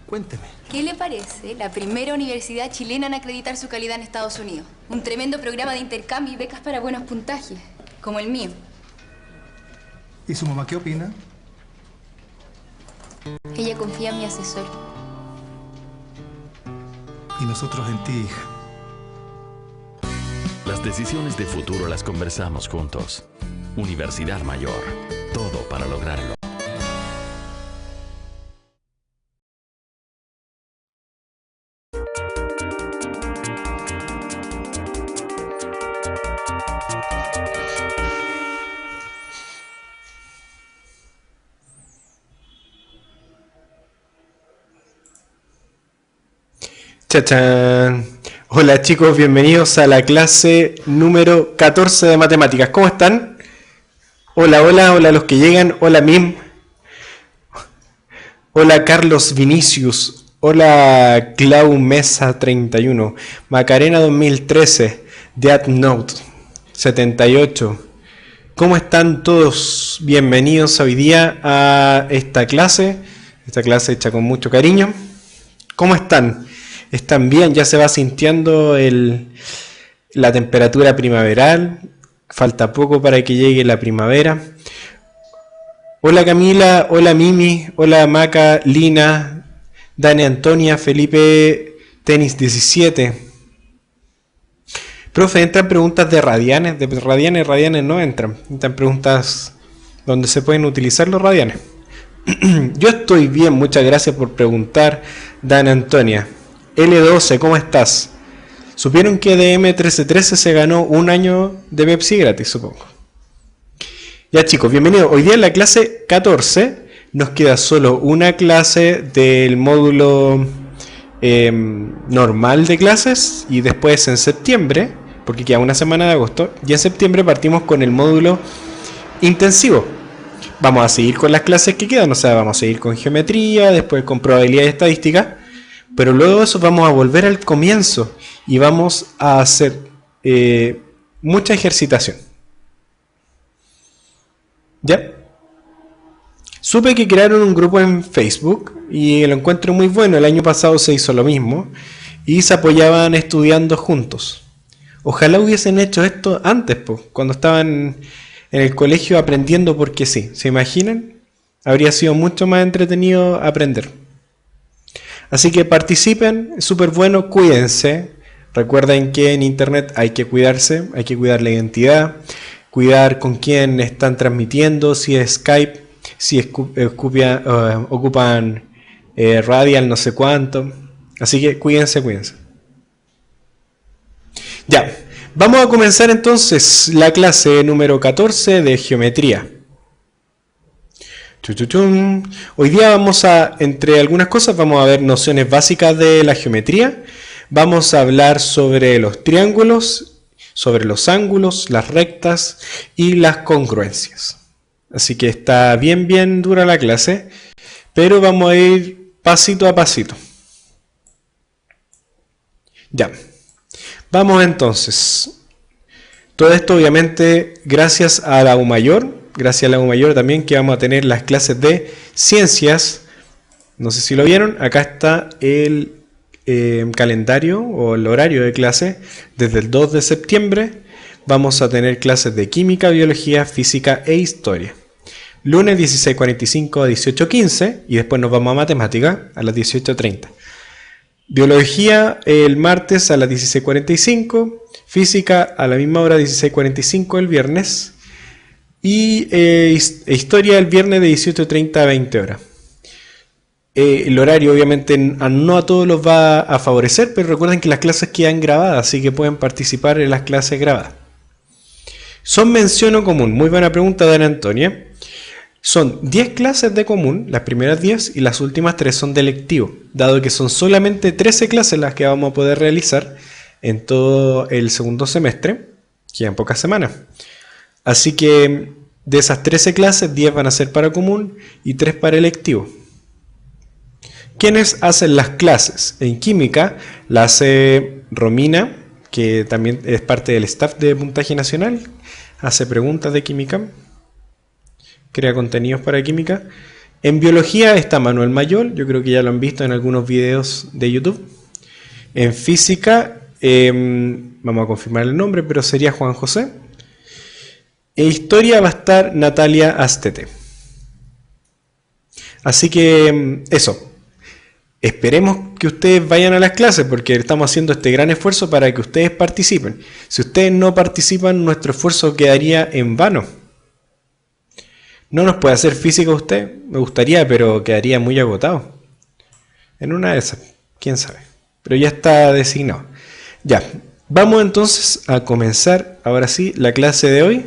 Cuénteme. ¿Qué le parece la primera universidad chilena en acreditar su calidad en Estados Unidos? Un tremendo programa de intercambio y becas para buenos puntajes, como el mío. ¿Y su mamá qué opina? Ella confía en mi asesor. Y nosotros en ti, hija. Las decisiones de futuro las conversamos juntos. Universidad Mayor. Todo para lograrlo. ¡Chachán! Hola chicos, bienvenidos a la clase número 14 de matemáticas. ¿Cómo están? Hola, hola, hola a los que llegan. Hola Mim. Hola Carlos Vinicius. Hola Clau Mesa 31. Macarena 2013. Death Note 78. ¿Cómo están todos? Bienvenidos hoy día a esta clase hecha con mucho cariño. ¿Cómo están? ¿Están bien? Ya se va sintiendo la temperatura primaveral. Falta poco para que llegue la primavera. Hola Camila, hola Mimi, hola Maca, Lina, Dani Antonia, Felipe, Tenis 17. Profe, entran preguntas de radianes. De radianes no entran. Entran preguntas donde se pueden utilizar los radianes. Yo estoy bien, muchas gracias por preguntar, Dani Antonia. L12, ¿cómo estás? ¿Supieron que DM1313 se ganó un año de Pepsi gratis, supongo? Ya chicos, bienvenidos. Hoy día en la clase 14 nos queda solo una clase del módulo normal de clases y después en septiembre, porque queda una semana de agosto, y en septiembre partimos con el módulo intensivo. Vamos a seguir con las clases que quedan, o sea, vamos a seguir con geometría, después con probabilidad y estadística. Pero luego de eso vamos a volver al comienzo y vamos a hacer mucha ejercitación. ¿Ya? Supe que crearon un grupo en Facebook y lo encuentro muy bueno. El año pasado se hizo lo mismo y se apoyaban estudiando juntos. Ojalá hubiesen hecho esto antes, cuando estaban en el colegio aprendiendo porque sí. ¿Se imaginan? Habría sido mucho más entretenido aprender. Así que participen, es súper bueno, cuídense. Recuerden que en internet hay que cuidarse, hay que cuidar la identidad, cuidar con quién están transmitiendo, si es Skype, si ocupan Radial, no sé cuánto. Así que cuídense. Ya, vamos a comenzar entonces la clase número 14 de geometría. Hoy día vamos entre algunas cosas, vamos a ver nociones básicas de la geometría. Vamos a hablar sobre los triángulos, sobre los ángulos, las rectas y las congruencias. Así que está bien dura la clase, pero vamos a ir pasito a pasito. Ya, vamos entonces. Todo esto obviamente gracias a la U Mayor. Gracias a la U Mayor también que vamos a tener las clases de ciencias. No sé si lo vieron. Acá está el calendario o el horario de clase. Desde el 2 de septiembre vamos a tener clases de química, biología, física e historia. Lunes 16:45 a 18:15 y después nos vamos a matemática a las 18:30. Biología el martes a las 16:45. Física a la misma hora 16:45 el viernes. Y historia el viernes de 18:30 a 20 horas. El horario obviamente no a todos los va a favorecer, pero recuerden que las clases quedan grabadas, así que pueden participar en las clases grabadas. ¿Son mención o común? Muy buena pregunta, Dana Antonia. Son 10 clases de común, las primeras 10 y las últimas 3 son de electivo, dado que son solamente 13 clases las que vamos a poder realizar en todo el segundo semestre, quedan pocas semanas. Así que de esas 13 clases, 10 van a ser para común y 3 para electivo. ¿Quiénes hacen las clases? En química la hace Romina, que también es parte del staff de Puntaje Nacional, hace preguntas de química, crea contenidos para química. En biología está Manuel Mayol, yo creo que ya lo han visto en algunos videos de YouTube. En física, vamos a confirmar el nombre, pero sería Juan José. En historia va a estar Natalia Astete. Así que eso. Esperemos que ustedes vayan a las clases porque estamos haciendo este gran esfuerzo para que ustedes participen. Si ustedes no participan, nuestro esfuerzo quedaría en vano. No nos puede hacer física usted, me gustaría, pero quedaría muy agotado. En una de esas, quién sabe. Pero ya está designado. Ya, vamos entonces a comenzar ahora sí la clase de hoy.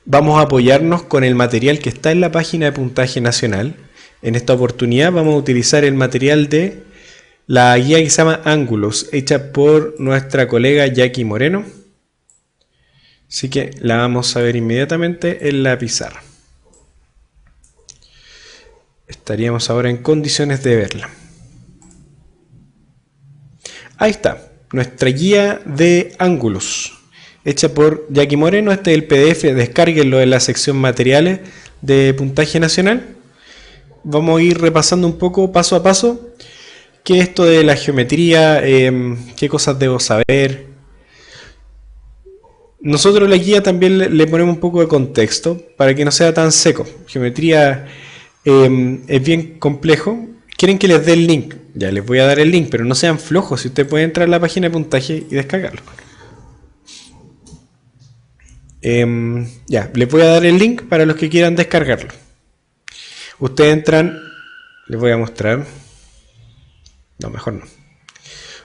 Vamos a apoyarnos con el material que está en la página de Puntaje Nacional. En esta oportunidad vamos a utilizar el material de la guía que se llama Ángulos, hecha por nuestra colega Jackie Moreno. Así que la vamos a ver inmediatamente en la pizarra. Estaríamos ahora en condiciones de verla. Ahí está, nuestra guía de ángulos, hecha por Jackie Moreno. Este es el PDF, descárguenlo en la sección materiales de Puntaje Nacional. Vamos a ir repasando un poco paso a paso qué es esto de la geometría, qué cosas debo saber. Nosotros la guía también le ponemos un poco de contexto para que no sea tan seco. Geometría es bien complejo. ¿Quieren que les dé el link? Ya les voy a dar el link, pero no sean flojos. Si usted puede entrar a la página de puntaje y descargarlo. Ya, les voy a dar el link para los que quieran descargarlo. Ustedes entran, les voy a mostrar. No, mejor no.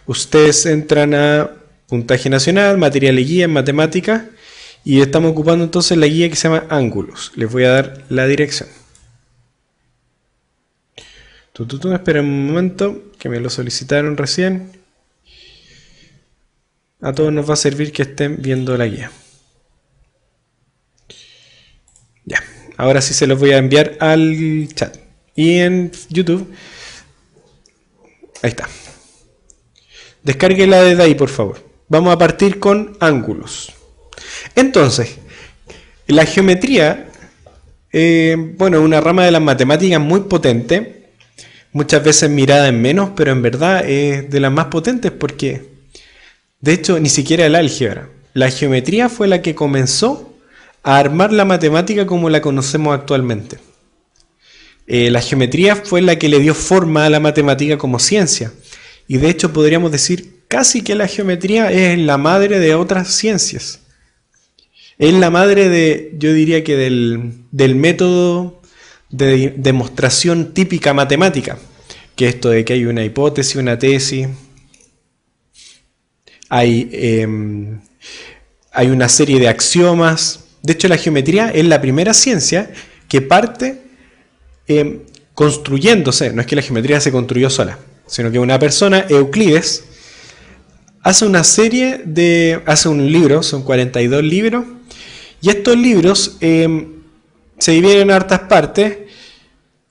Ustedes entran a Puntaje Nacional, Material y Guía en Matemáticas, y estamos ocupando entonces la guía que se llama Ángulos. Les voy a dar la dirección. Esperen un momento, que me lo solicitaron recién. A todos nos va a servir que estén viendo la guía. Ya, ahora sí se los voy a enviar al chat. Y en YouTube, ahí está. Descárguela desde ahí, por favor. Vamos a partir con ángulos. Entonces, la geometría, bueno, una rama de las matemáticas muy potente. Muchas veces mirada en menos, pero en verdad es de las más potentes porque, de hecho, ni siquiera el álgebra. La geometría fue la que comenzó a armar la matemática como la conocemos actualmente. La geometría fue la que le dio forma a la matemática como ciencia. Y de hecho podríamos decir casi que la geometría es la madre de otras ciencias. Es la madre de, yo diría que del método de demostración típica matemática, que esto de que hay una hipótesis, una tesis, hay una serie de axiomas. De hecho, la geometría es la primera ciencia que parte construyéndose. No es que la geometría se construyó sola, sino que una persona, Euclides, hace un libro, son 42 libros, y estos libros se dividen en hartas partes,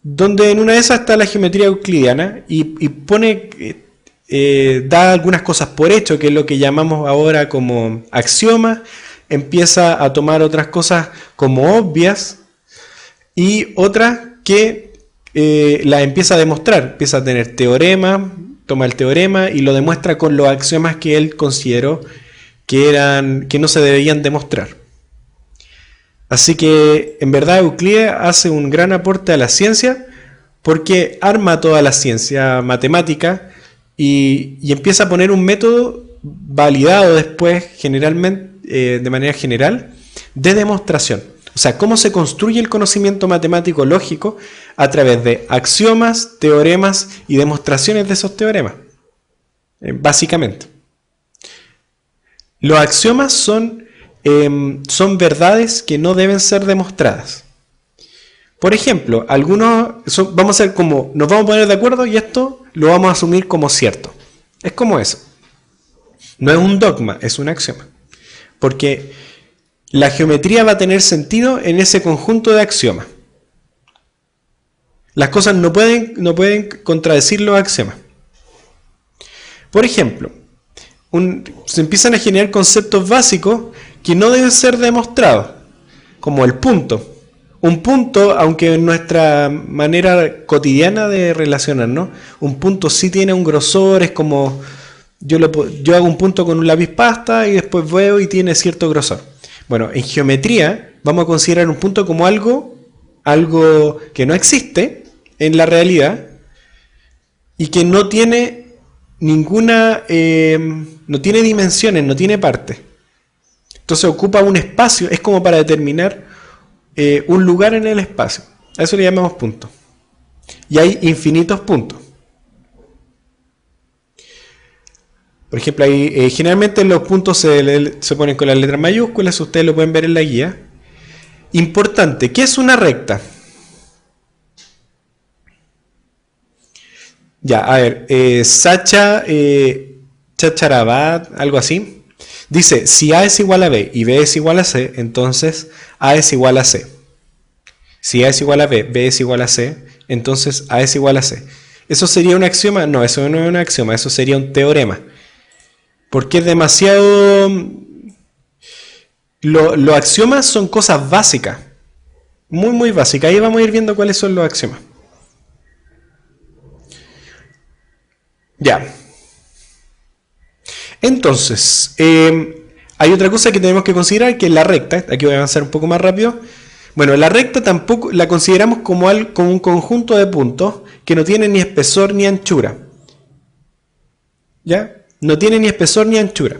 donde en una de esas está la geometría euclidiana y pone, da algunas cosas por hecho, que es lo que llamamos ahora como axiomas, empieza a tomar otras cosas como obvias y otras que las empieza a demostrar, empieza a tener teoremas, toma el teorema y lo demuestra con los axiomas que él consideró que no se debían demostrar. Así que en verdad Euclides hace un gran aporte a la ciencia porque arma toda la ciencia matemática y empieza a poner un método validado después generalmente, de manera general, de demostración. O sea, cómo se construye el conocimiento matemático lógico a través de axiomas, teoremas y demostraciones de esos teoremas. Básicamente. Los axiomas son verdades que no deben ser demostradas. Por ejemplo, vamos a hacer como, nos vamos a poner de acuerdo y esto lo vamos a asumir como cierto. Es como eso. No es un dogma, es un axioma. Porque la geometría va a tener sentido en ese conjunto de axiomas. Las cosas no pueden contradecir los axiomas. Por ejemplo, se empiezan a generar conceptos básicos que no deben ser demostrados, como el punto. Un punto, aunque en nuestra manera cotidiana de relacionarnos, un punto sí tiene un grosor, es como yo hago un punto con un lápiz pasta y después veo y tiene cierto grosor. Bueno, en geometría vamos a considerar un punto como algo que no existe en la realidad y que no tiene ninguna, no tiene dimensiones, no tiene parte. Entonces ocupa un espacio, es como para determinar un lugar en el espacio. A eso le llamamos punto. Y hay infinitos puntos. Por ejemplo, generalmente los puntos se ponen con las letras mayúsculas, ustedes lo pueden ver en la guía. Importante, ¿qué es una recta? Ya, a ver, Sacha Chacharabat, algo así, dice, si A es igual a B y B es igual a C, entonces A es igual a C. Si A es igual a B, B es igual a C, entonces A es igual a C. ¿Eso sería un axioma? No, eso no es un axioma, eso sería un teorema. Porque es demasiado... Los axiomas son cosas básicas, muy muy básicas. Ahí vamos a ir viendo cuáles son los axiomas. Ya. Entonces, hay otra cosa que tenemos que considerar, que es la recta. Aquí voy a avanzar un poco más rápido. Bueno, la recta tampoco la consideramos como un conjunto de puntos que no tiene ni espesor ni anchura. ¿Ya? No tiene ni espesor ni anchura.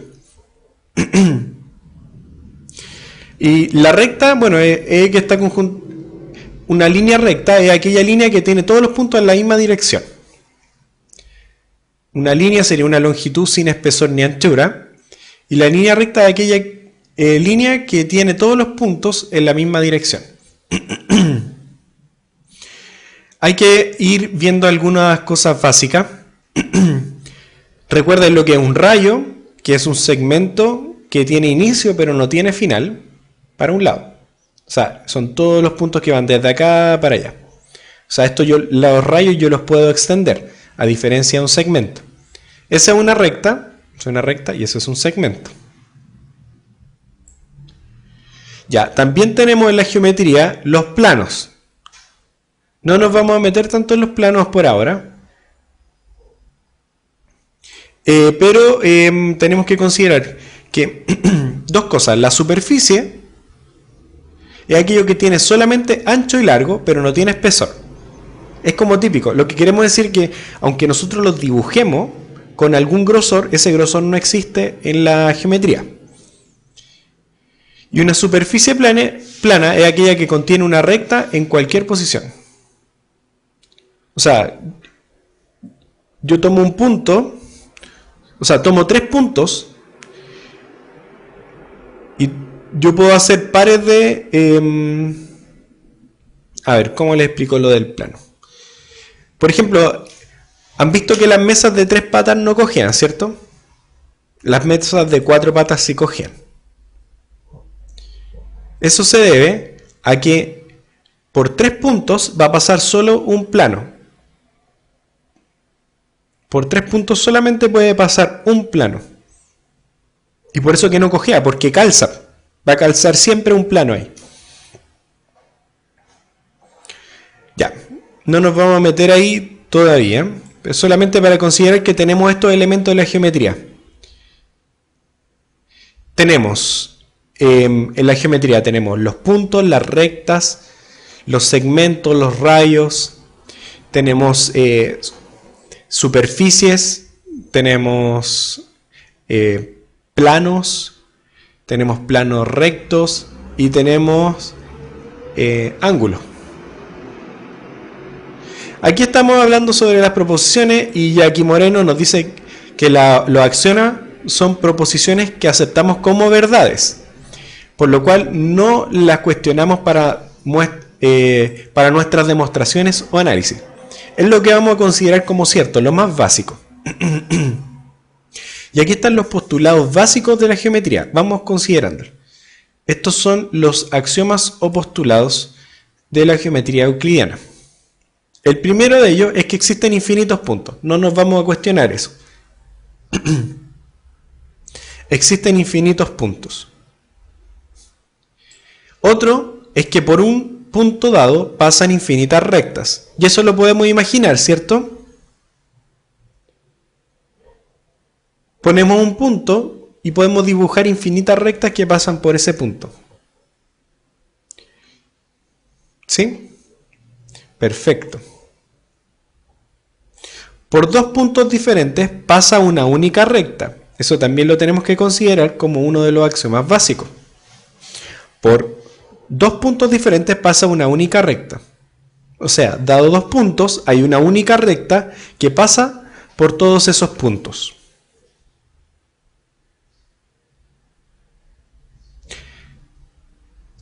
Y la recta, bueno, es que está una línea recta, es aquella línea que tiene todos los puntos en la misma dirección. Una línea sería una longitud sin espesor ni anchura. Y la línea recta es aquella línea que tiene todos los puntos en la misma dirección. Hay que ir viendo algunas cosas básicas. Recuerden lo que es un rayo, que es un segmento que tiene inicio pero no tiene final, para un lado. O sea, son todos los puntos que van desde acá para allá. O sea, los rayos yo los puedo extender, a diferencia de un segmento. Esa es una recta y eso es un segmento. Ya, también tenemos en la geometría los planos. No nos vamos a meter tanto en los planos por ahora. Pero tenemos que considerar que dos cosas. La superficie es aquello que tiene solamente ancho y largo, pero no tiene espesor. Es como típico. Lo que queremos decir es que, aunque nosotros los dibujemos con algún grosor, ese grosor no existe en la geometría. Y una superficie plana es aquella que contiene una recta en cualquier posición. O sea, yo tomo un punto, tomo 3 puntos y yo puedo hacer pares de... a ver, ¿cómo les explico lo del plano? Por ejemplo, han visto que las mesas de 3 patas no cogían, ¿cierto? Las mesas de 4 patas sí cogían. Eso se debe a que por 3 puntos va a pasar solo un plano. Por 3 puntos solamente puede pasar un plano. Y por eso que no cogea, porque calza. Va a calzar siempre un plano ahí. Ya, no nos vamos a meter ahí todavía. Pero solamente para considerar que tenemos estos elementos de la geometría. Tenemos... en la geometría tenemos los puntos, las rectas, los segmentos, los rayos, tenemos superficies, tenemos planos, tenemos planos rectos y tenemos ángulos. Aquí estamos hablando sobre las proposiciones y Jackie Moreno nos dice que los axiomas son proposiciones que aceptamos como verdades. Por lo cual no las cuestionamos para nuestras demostraciones o análisis. Es lo que vamos a considerar como cierto, lo más básico. Y aquí están los postulados básicos de la geometría. Vamos considerándolos. Estos son los axiomas o postulados de la geometría euclidiana. El primero de ellos es que existen infinitos puntos. No nos vamos a cuestionar eso. Existen infinitos puntos. Otro es que por punto dado pasan infinitas rectas. Y eso lo podemos imaginar, ¿cierto? Ponemos un punto y podemos dibujar infinitas rectas que pasan por ese punto. ¿Sí? Perfecto. Por dos puntos diferentes pasa una única recta. Eso también lo tenemos que considerar como uno de los axiomas básicos. Por dos puntos diferentes pasa una única recta. O sea, dado dos puntos, hay una única recta que pasa por todos esos puntos.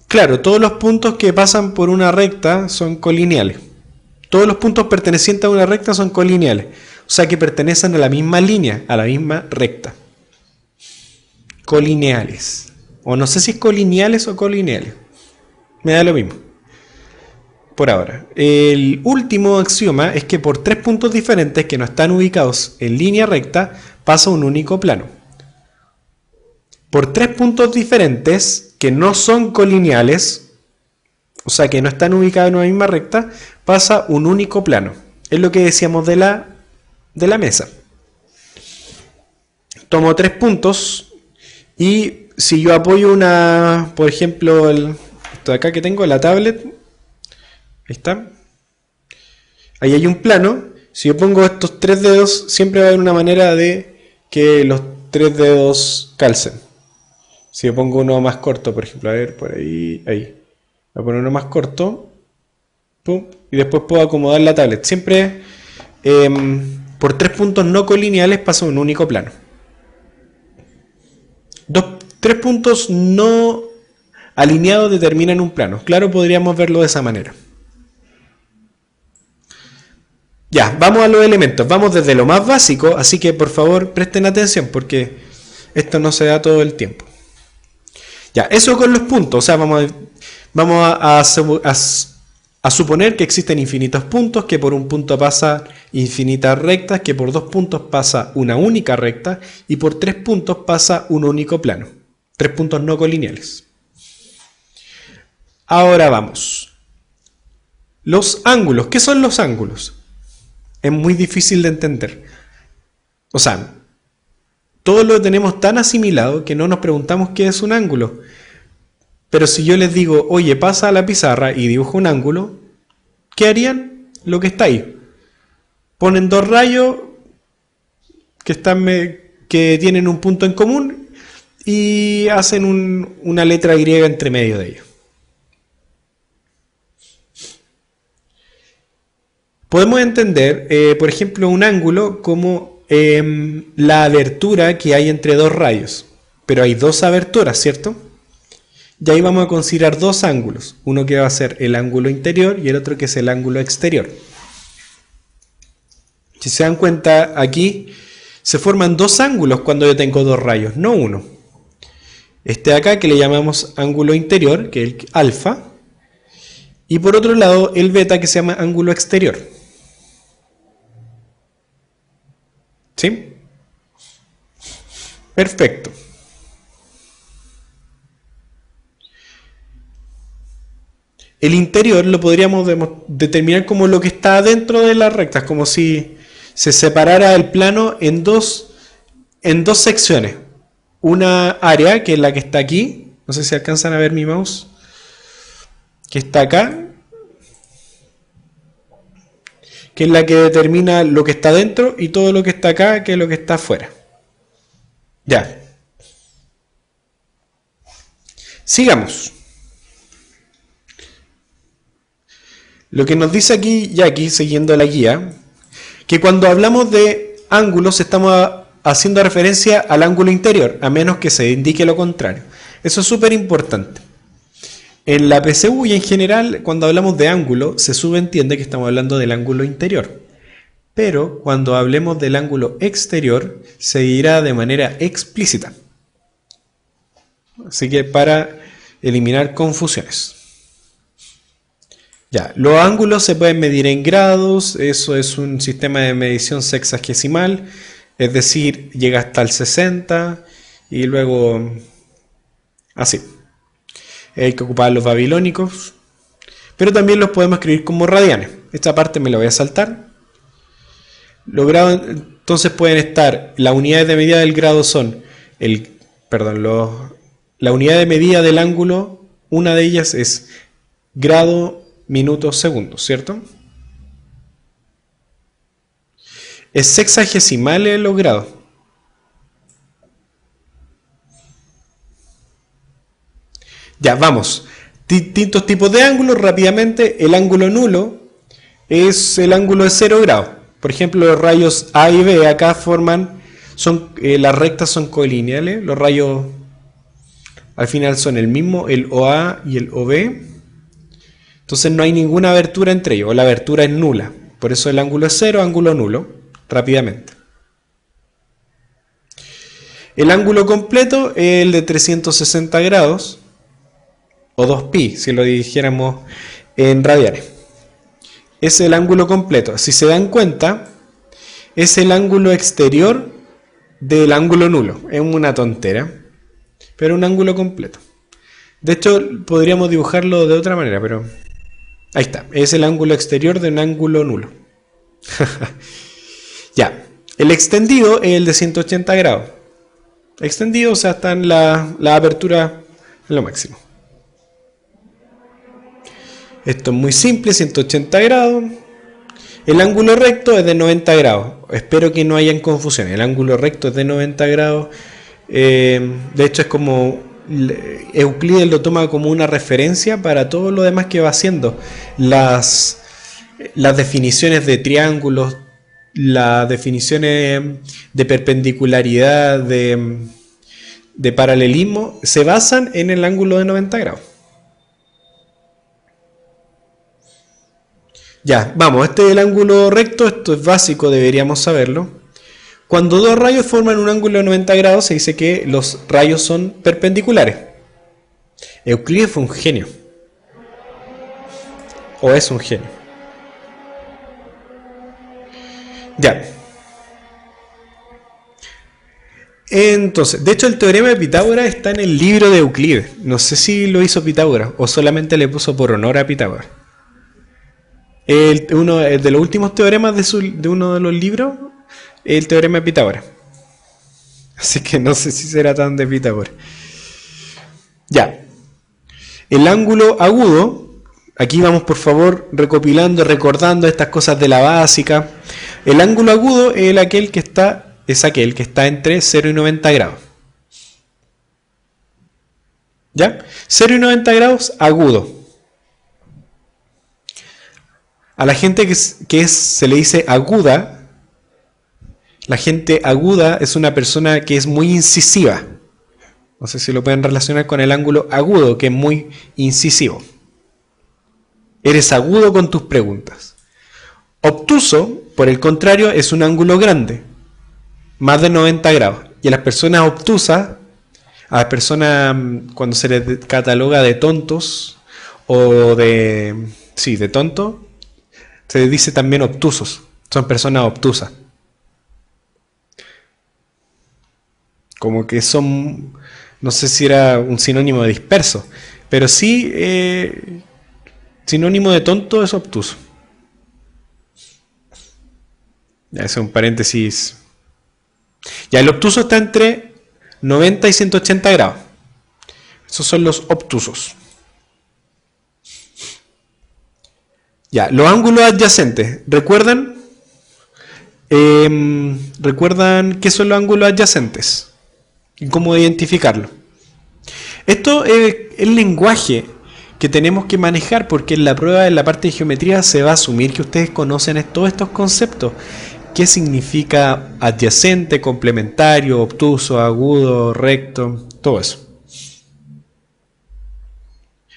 Claro, todos los puntos que pasan por una recta son colineales. Todos los puntos pertenecientes a una recta son colineales. O sea que pertenecen a la misma línea, a la misma recta. Colineales. O no sé si es colineales o colineales. Me da lo mismo. Por ahora. El último axioma es que por tres puntos diferentes que no están ubicados en línea recta, pasa un único plano. Por tres puntos diferentes que no son colineales, o sea que no están ubicados en una misma recta, pasa un único plano. Es lo que decíamos de la mesa. Tomo tres puntos y si yo apoyo una, por ejemplo, esto de acá que tengo, la tablet, ahí está, ahí hay un plano. Si yo pongo estos tres dedos, siempre va a haber una manera de que los tres dedos calcen. Si yo pongo uno más corto, por ejemplo, a ver, por ahí, ahí. Voy a poner uno más corto. Pum, y después puedo acomodar la tablet. Siempre por tres puntos no colineales pasa un único plano. Tres puntos no alineados determinan un plano. Claro, podríamos verlo de esa manera. Ya, vamos a los elementos. Vamos desde lo más básico, así que por favor presten atención porque esto no se da todo el tiempo. Ya, eso con los puntos, o sea, vamos a suponer que existen infinitos puntos, que por un punto pasa infinitas rectas, que por dos puntos pasa una única recta, y por tres puntos pasa un único plano. Tres puntos no colineales. Ahora vamos. Los ángulos, ¿qué son los ángulos? Es muy difícil de entender. O sea, todo lo tenemos tan asimilado que no nos preguntamos qué es un ángulo. Pero si yo les digo, oye, pasa a la pizarra y dibuja un ángulo, ¿qué harían? Lo que está ahí. Ponen dos rayos que tienen un punto en común y hacen una letra griega entre medio de ellos. Podemos entender, por ejemplo, un ángulo como la abertura que hay entre dos rayos. Pero hay dos aberturas, ¿cierto? Y ahí vamos a considerar dos ángulos. Uno que va a ser el ángulo interior y el otro que es el ángulo exterior. Si se dan cuenta, aquí se forman dos ángulos cuando yo tengo dos rayos, no uno. Este de acá que le llamamos ángulo interior, que es el alfa. Y por otro lado, el beta que se llama ángulo exterior. ¿Sí? Perfecto. El interior lo podríamos determinar como lo que está dentro de las rectas, como si se separara el plano en dos secciones. Una área, que es la que está aquí, no sé si alcanzan a ver mi mouse, que está acá, que es la que determina lo que está dentro, y todo lo que está acá, que es lo que está afuera. Ya. Sigamos. Lo que nos dice aquí Jackie, siguiendo la guía, que cuando hablamos de ángulos estamos haciendo referencia al ángulo interior, a menos que se indique lo contrario. Eso es súper importante. En la PSU y en general, cuando hablamos de ángulo, se subentiende que estamos hablando del ángulo interior. Pero cuando hablemos del ángulo exterior, se dirá de manera explícita. Así que para eliminar confusiones. Ya, los ángulos se pueden medir en grados, eso es un sistema de medición sexagesimal, es decir, llega hasta el 60 y luego así. Hay que ocupar los babilónicos, pero también los podemos escribir como radianes. Esta parte me la voy a saltar. Los grados entonces pueden estar, las unidades de medida del grado son, la unidad de medida del ángulo, una de ellas es grado, minutos, segundos, ¿cierto? Es sexagesimal en los grados. Ya, vamos. Distintos tipos de ángulos, rápidamente. El ángulo nulo es el ángulo de 0 grados. Por ejemplo, los rayos A y B acá las rectas son colineales. Los rayos al final son el mismo, el OA y el OB. Entonces no hay ninguna abertura entre ellos, o la abertura es nula. Por eso el ángulo es 0, ángulo nulo, rápidamente. El ángulo completo es el de 360 grados, o 2π, si lo dijéramos en radianes. Es el ángulo completo. Si se dan cuenta, es el ángulo exterior del ángulo nulo. Es una tontera, pero un ángulo completo. De hecho, podríamos dibujarlo de otra manera, pero ahí está. Es el ángulo exterior de un ángulo nulo. Ya. El extendido es el de 180 grados. Extendido, o sea, está en la apertura en lo máximo. Esto es muy simple, 180 grados. El ángulo recto es de 90 grados. Espero que no hayan confusión. El ángulo recto es de 90 grados. De hecho, es como Euclides lo toma como una referencia para todo lo demás que va haciendo. Las definiciones de triángulos, las definiciones de perpendicularidad, de paralelismo, se basan en el ángulo de 90 grados. Ya, vamos, este es el ángulo recto, esto es básico, deberíamos saberlo. Cuando dos rayos forman un ángulo de 90 grados, se dice que los rayos son perpendiculares. Euclides fue un genio. O es un genio. Ya. Entonces, de hecho el teorema de Pitágoras está en el libro de Euclides. No sé si lo hizo Pitágoras o solamente le puso por honor a Pitágoras. Uno de los últimos teoremas de uno de los libros, el teorema de Pitágoras. Así que no sé si será tan de Pitágoras. Ya. El ángulo agudo, aquí vamos por favor recopilando, recordando estas cosas de la básica. El ángulo agudo es aquel que está entre 0 y 90 grados. ¿Ya? 0 y 90 grados agudo. A la gente se le dice aguda, la gente aguda es una persona que es muy incisiva. No sé si lo pueden relacionar con el ángulo agudo, que es muy incisivo. Eres agudo con tus preguntas. Obtuso, por el contrario, es un ángulo grande, más de 90 grados. Y a las personas obtusas, a las personas cuando se les cataloga de tontos o de tonto, se les dice también obtusos. Son personas obtusas. Como que son, no sé si era un sinónimo de disperso, pero sí, sinónimo de tonto es obtuso. Ya, ese es un paréntesis. Ya, el obtuso está entre 90 y 180 grados. Esos son los obtusos. Ya, los ángulos adyacentes. ¿Recuerdan? ¿Recuerdan qué son los ángulos adyacentes? ¿Y cómo identificarlo? Esto es el lenguaje que tenemos que manejar, porque en la prueba, en la parte de geometría, se va a asumir que ustedes conocen todos estos conceptos. ¿Qué significa adyacente, complementario, obtuso, agudo, recto? Todo eso.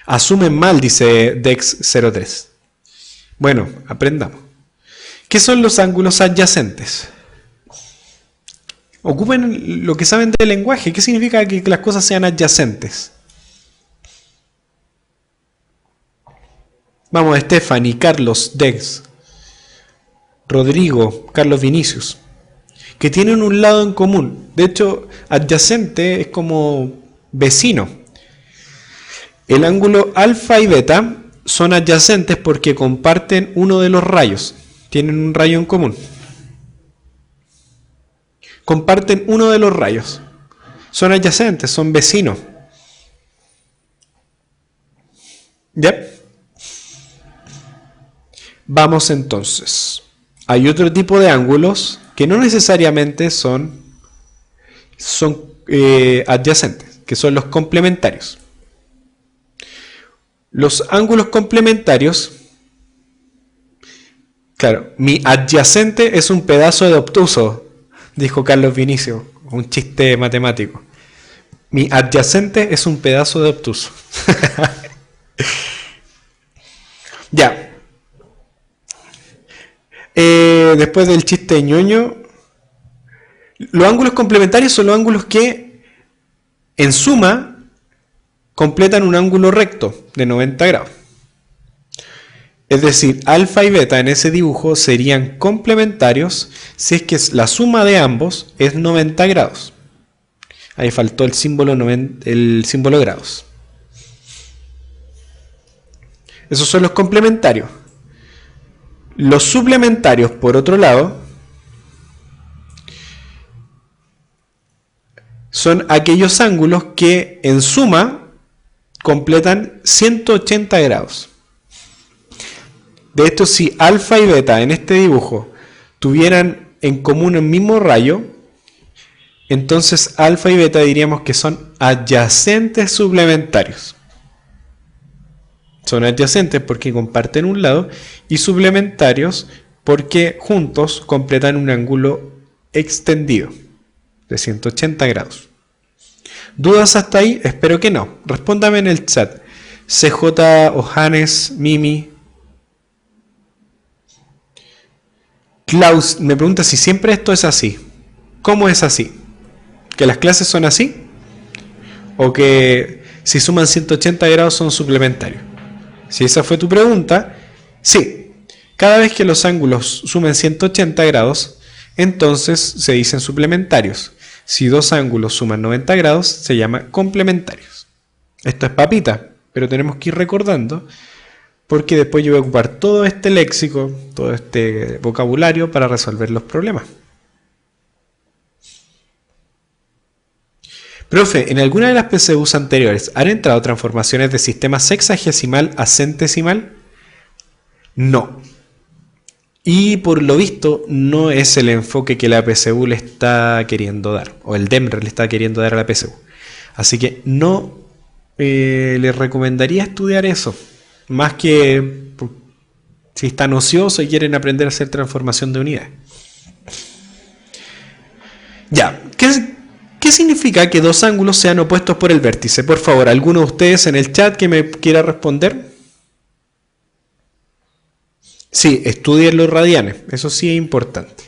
Asumen mal, dice Dex03. Bueno, aprendamos. ¿Qué son los ángulos adyacentes? Ocupen lo que saben del lenguaje. ¿Qué significa que las cosas sean adyacentes? Vamos, Stephanie, Carlos, Dex, Rodrigo, Carlos Vinicius, que tienen un lado en común. De hecho, adyacente es como vecino. El ángulo alfa y beta son adyacentes porque comparten uno de los rayos. Tienen un rayo en común. Comparten uno de los rayos. Son adyacentes, son vecinos. ¿Ya? Vamos entonces. Hay otro tipo de ángulos que no necesariamente son adyacentes, que son los complementarios. Los ángulos complementarios, claro, mi adyacente es un pedazo de obtuso, dijo Carlos Vinicio, un chiste matemático. Mi adyacente es un pedazo de obtuso. Ya. Después del chiste ñoño, los ángulos complementarios son los ángulos que en suma completan un ángulo recto de 90 grados. Es decir, alfa y beta en ese dibujo serían complementarios si es que la suma de ambos es 90 grados. Ahí faltó el símbolo grados. Esos son los complementarios. Los suplementarios, por otro lado, son aquellos ángulos que en suma completan 180 grados. De hecho, si alfa y beta en este dibujo tuvieran en común el mismo rayo, entonces alfa y beta diríamos que son adyacentes suplementarios. Son adyacentes porque comparten un lado y suplementarios porque juntos completan un ángulo extendido de 180 grados. ¿Dudas hasta ahí? Espero que no. Respóndame en el chat. CJ, Ojanes, Mimi. Klaus me pregunta si siempre esto es así. ¿Cómo es así? ¿Que las clases son así? ¿O que si suman 180 grados son suplementarios? Si esa fue tu pregunta, sí. Cada vez que los ángulos sumen 180 grados, entonces se dicen suplementarios. Si dos ángulos suman 90 grados, se llama complementarios. Esto es papita, pero tenemos que ir recordando, porque después yo voy a ocupar todo este léxico, todo este vocabulario para resolver los problemas. Profe, ¿en alguna de las PSUs anteriores han entrado transformaciones de sistema sexagesimal a centesimal? No. Y por lo visto no es el enfoque que la PSU le está queriendo dar, o el DEMRE le está queriendo dar a la PSU. Así que no les recomendaría estudiar eso, más que si están ociosos y quieren aprender a hacer transformación de unidades. Ya, ¿qué significa que dos ángulos sean opuestos por el vértice? Por favor, ¿alguno de ustedes en el chat que me quiera responder? Sí, estudien los radianes, eso sí es importante.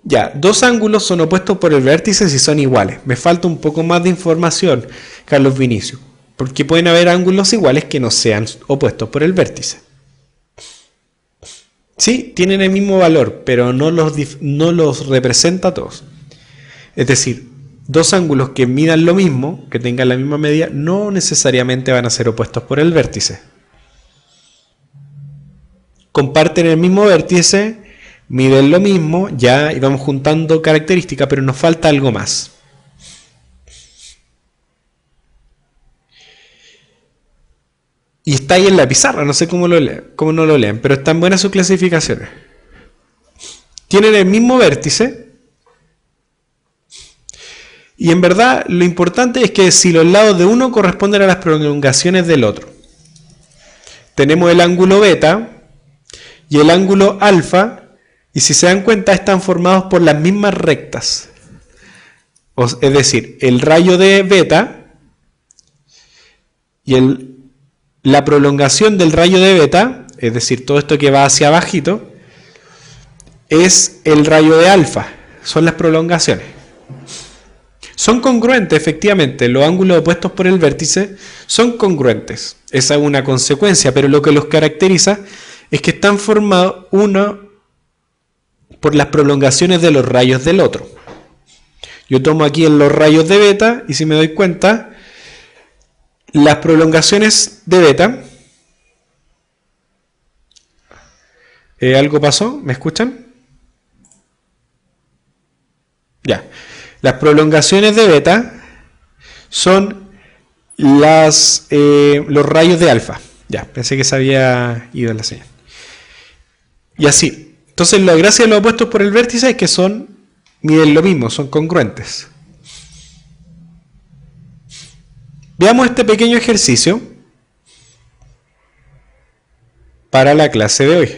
Ya, dos ángulos son opuestos por el vértice si son iguales. Me falta un poco más de información, Carlos Vinicio, porque pueden haber ángulos iguales que no sean opuestos por el vértice. Sí, tienen el mismo valor, pero no los representa a todos. Es decir, dos ángulos que midan lo mismo, que tengan la misma medida, no necesariamente van a ser opuestos por el vértice. Comparten el mismo vértice, miden lo mismo, ya, y vamos juntando características, pero nos falta algo más. Y está ahí en la pizarra, no sé cómo no lo leen, pero están buenas sus clasificaciones. Tienen el mismo vértice. Y en verdad lo importante es que si los lados de uno corresponden a las prolongaciones del otro. Tenemos el ángulo beta y el ángulo alfa, y si se dan cuenta están formados por las mismas rectas. Es decir, el rayo de beta y la prolongación del rayo de beta, es decir, todo esto que va hacia abajito, es el rayo de alfa, son las prolongaciones. Son congruentes, efectivamente, los ángulos opuestos por el vértice son congruentes. Esa es una consecuencia, pero lo que los caracteriza es que están formados uno por las prolongaciones de los rayos del otro. Yo tomo aquí en los rayos de beta y si me doy cuenta, las prolongaciones de beta. ¿Algo pasó? ¿Me escuchan? Ya. Las prolongaciones de beta son los rayos de alfa. Ya, pensé que se había ido la señal. Y así. Entonces, la gracia de los opuestos por el vértice es que miden lo mismo, son congruentes. Veamos este pequeño ejercicio para la clase de hoy.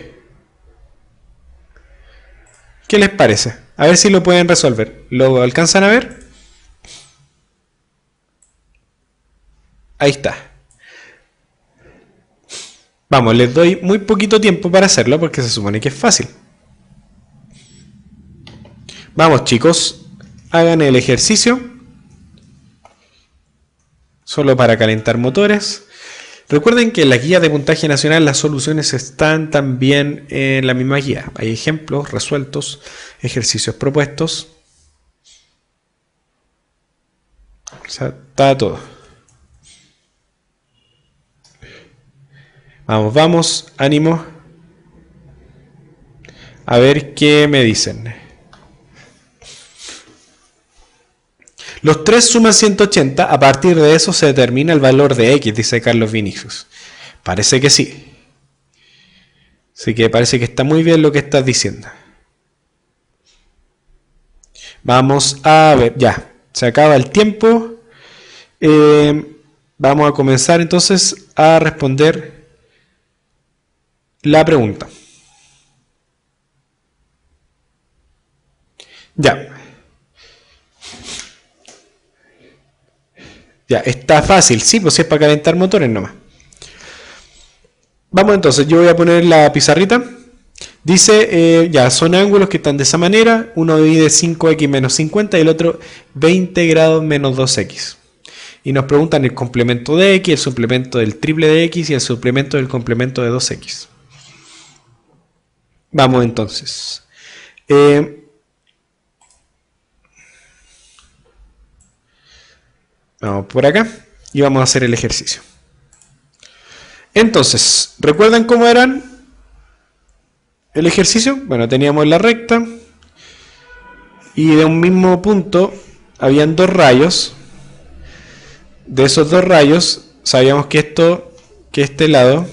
¿Qué les parece? A ver si lo pueden resolver. ¿Lo alcanzan a ver? Ahí está. Vamos, les doy muy poquito tiempo para hacerlo porque se supone que es fácil. Vamos, chicos, hagan el ejercicio. Solo para calentar motores. Recuerden que en la guía de puntaje nacional las soluciones están también en la misma guía. Hay ejemplos resueltos, ejercicios propuestos. O sea, está todo. Vamos, ánimo. A ver qué me dicen. Los tres suman 180, a partir de eso se determina el valor de X, dice Carlos Vinicius. Parece que sí. Así que parece que está muy bien lo que estás diciendo. Vamos a ver, ya, se acaba el tiempo. Vamos a comenzar entonces a responder la pregunta. Ya. Ya, está fácil, sí, pues es para calentar motores nomás. Vamos entonces, yo voy a poner la pizarrita. Dice, ya, son ángulos que están de esa manera. Uno divide 5x menos 50 y el otro 20 grados menos 2x. Y nos preguntan el complemento de x, el suplemento del triple de x y el suplemento del complemento de 2x. Vamos entonces. Vamos por acá y vamos a hacer el ejercicio. Entonces, ¿recuerdan cómo eran el ejercicio? Bueno, teníamos la recta y de un mismo punto habían dos rayos. De esos dos rayos sabíamos que este lado,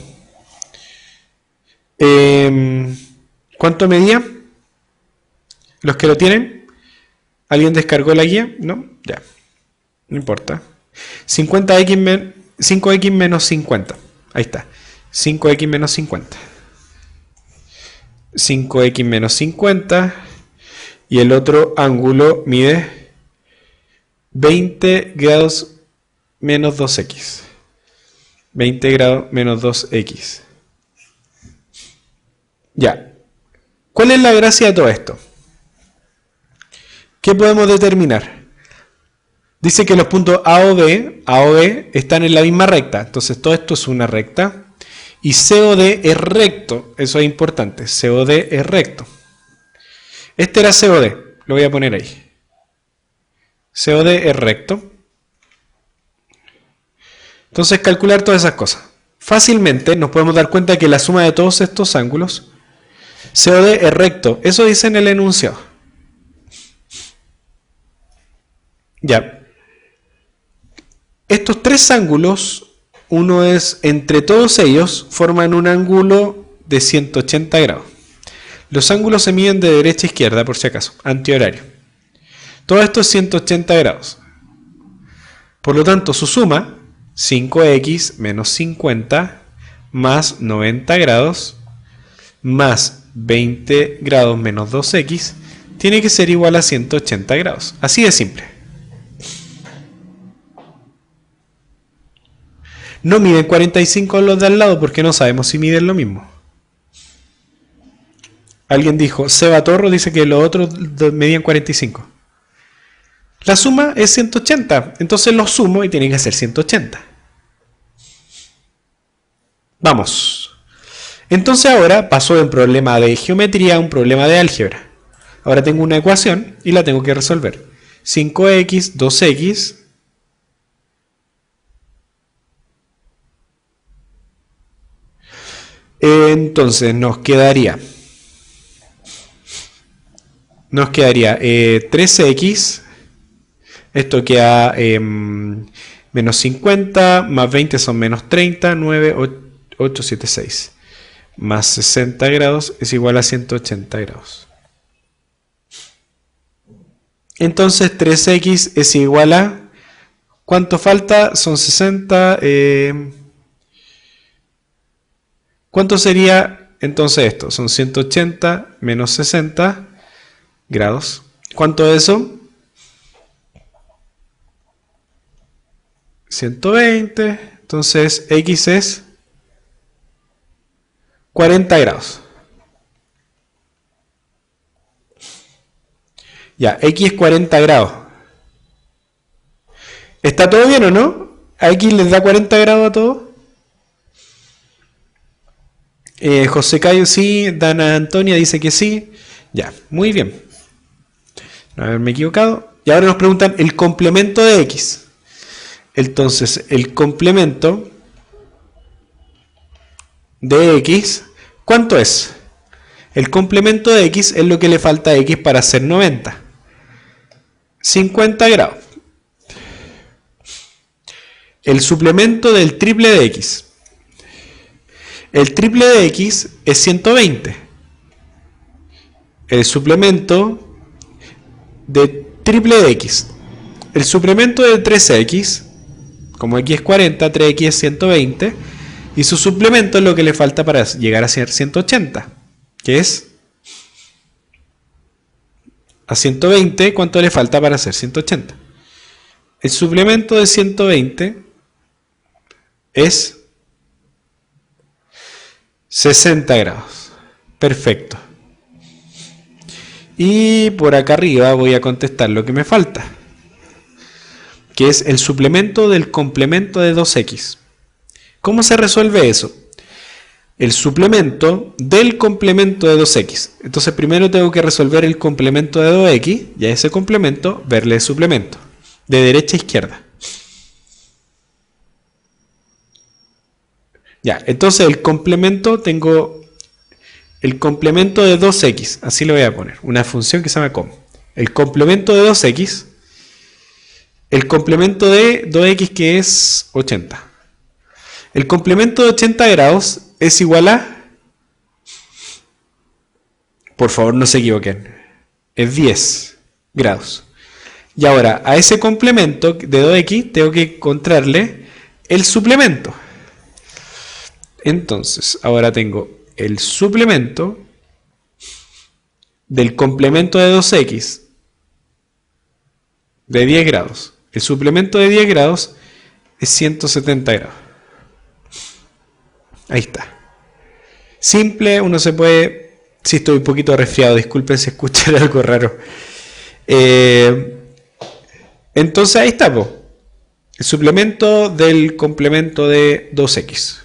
¿cuánto medía? ¿Los que lo tienen? ¿Alguien descargó la guía? ¿No? Ya. No importa. 5x menos 50. Ahí está. 5x menos 50. 5x menos 50. Y el otro ángulo mide 20 grados menos 2x. 20 grados menos 2x. Ya. ¿Cuál es la gracia de todo esto? ¿Qué podemos determinar? Dice que los puntos A o B están en la misma recta. Entonces todo esto es una recta. Y COD es recto. Eso es importante. COD es recto. Este era COD. Lo voy a poner ahí. COD es recto. Entonces calcular todas esas cosas. Fácilmente nos podemos dar cuenta que la suma de todos estos ángulos, COD es recto. Eso dice en el enunciado. Ya. Estos tres ángulos, uno es, entre todos ellos, forman un ángulo de 180 grados. Los ángulos se miden de derecha a izquierda, por si acaso, antihorario. Todo esto es 180 grados. Por lo tanto, su suma, 5x menos 50 más 90 grados más 20 grados menos 2x, tiene que ser igual a 180 grados. Así de simple. No miden 45 los de al lado porque no sabemos si miden lo mismo. Alguien dijo, Seba Torro dice que los otros medían 45. La suma es 180, entonces los sumo y tienen que ser 180. Vamos. Entonces ahora paso de un problema de geometría a un problema de álgebra. Ahora tengo una ecuación y la tengo que resolver. 5x, 2x Entonces nos quedaría 13x, esto queda menos 50, más 20 son menos 30, 9, 8, 7, 6, más 60 grados es igual a 180 grados. Entonces 3x es igual a, ¿cuánto falta? Son 60, ¿cuánto sería entonces esto? Son 180 menos 60 grados. ¿Cuánto es eso? 120. Entonces x es 40 grados. Ya, x es 40 grados. ¿Está todo bien o no? ¿A x les da 40 grados a todos? José Cayo sí, Dana Antonia dice que sí. Ya, muy bien. No haberme equivocado. Y ahora nos preguntan el complemento de x. Entonces, el complemento de x, ¿cuánto es? El complemento de x es lo que le falta a x para hacer 90. 50 grados. El suplemento del triple de x. El triple de x es 120. El suplemento de triple de x. El suplemento de 3x, como x es 40, 3x es 120. Y su suplemento es lo que le falta para llegar a ser 180. Que es a 120, ¿cuánto le falta para hacer 180? El suplemento de 120 es 60 grados. Perfecto. Y por acá arriba voy a contestar lo que me falta, que es el suplemento del complemento de 2x. ¿Cómo se resuelve eso? El suplemento del complemento de 2x. Entonces primero tengo que resolver el complemento de 2x y a ese complemento verle el suplemento. De derecha a izquierda. Ya, entonces el complemento, tengo el complemento de 2x. Así lo voy a poner. Una función que se llama com. El complemento de 2x. El complemento de 2x que es 80. El complemento de 80 grados es igual a, por favor no se equivoquen, es 10 grados. Y ahora a ese complemento de 2x tengo que encontrarle el suplemento. Entonces ahora tengo el suplemento del complemento de 2x de 10 grados. El suplemento de 10 grados es 170 grados. Ahí está. Simple, uno se puede... Si estoy un poquito resfriado, disculpen si escuchan algo raro. Entonces ahí está, po. El suplemento del complemento de 2x.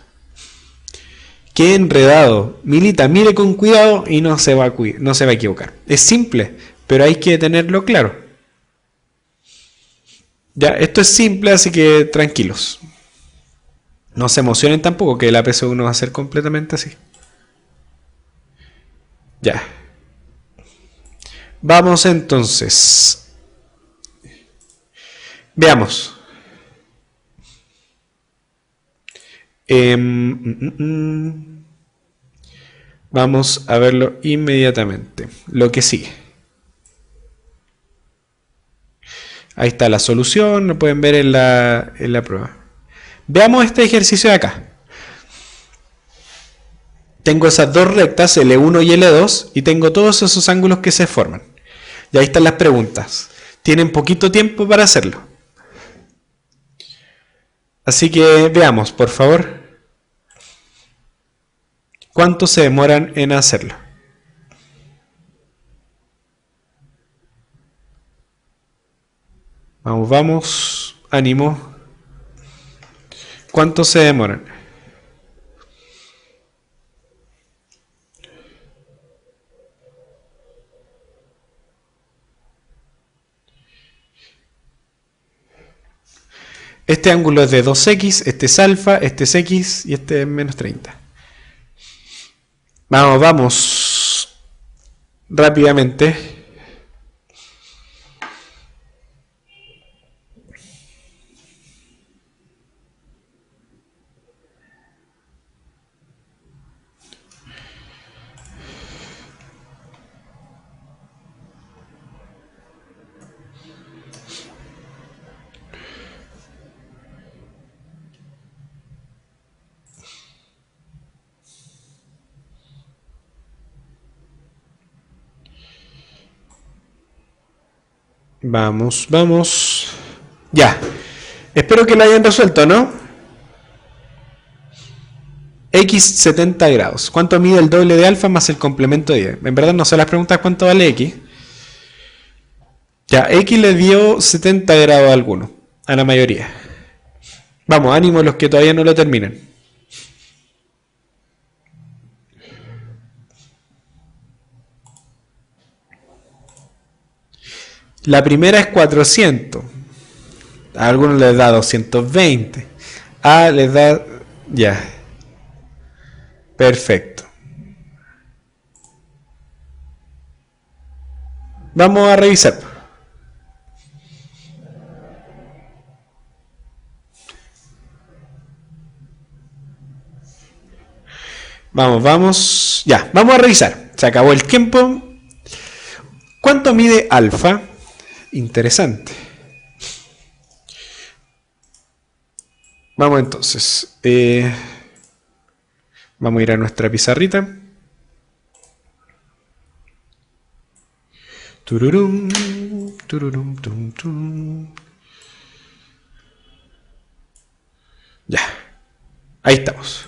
Qué enredado. Milita, mire con cuidado y no se va a equivocar. Es simple, pero hay que tenerlo claro. Ya, esto es simple, así que tranquilos. No se emocionen tampoco, que la PC1 va a ser completamente así. Ya. Vamos entonces. Veamos. Vamos a verlo inmediatamente. Lo que sigue. Ahí está la solución, lo pueden ver en la prueba. Veamos este ejercicio de acá. Tengo esas dos rectas, L1 y L2, y tengo todos esos ángulos que se forman. Y ahí están las preguntas. Tienen poquito tiempo para hacerlo. Así que veamos, por favor. ¿Cuánto se demoran en hacerlo? Vamos, vamos. Ánimo. ¿Cuánto se demoran? Este ángulo es de 2x, este es alfa, este es x y este es menos 30. Vamos. Rápidamente. Vamos. Ya. Espero que lo hayan resuelto, ¿no? X 70 grados. ¿Cuánto mide el doble de alfa más el complemento de y? En verdad no sé las preguntas cuánto vale X. Ya, X le dio 70 grados a alguno. A la mayoría. Vamos, ánimo los que todavía no lo terminan. La primera es 400. A algunos les da 220. A les da... Ya. Perfecto. Vamos a revisar. Vamos. Ya, vamos a revisar. Se acabó el tiempo. ¿Cuánto mide alfa? Interesante. Vamos entonces. Vamos a ir a nuestra pizarrita. Tururum, tururum, tum, tum. Ya. Ahí estamos.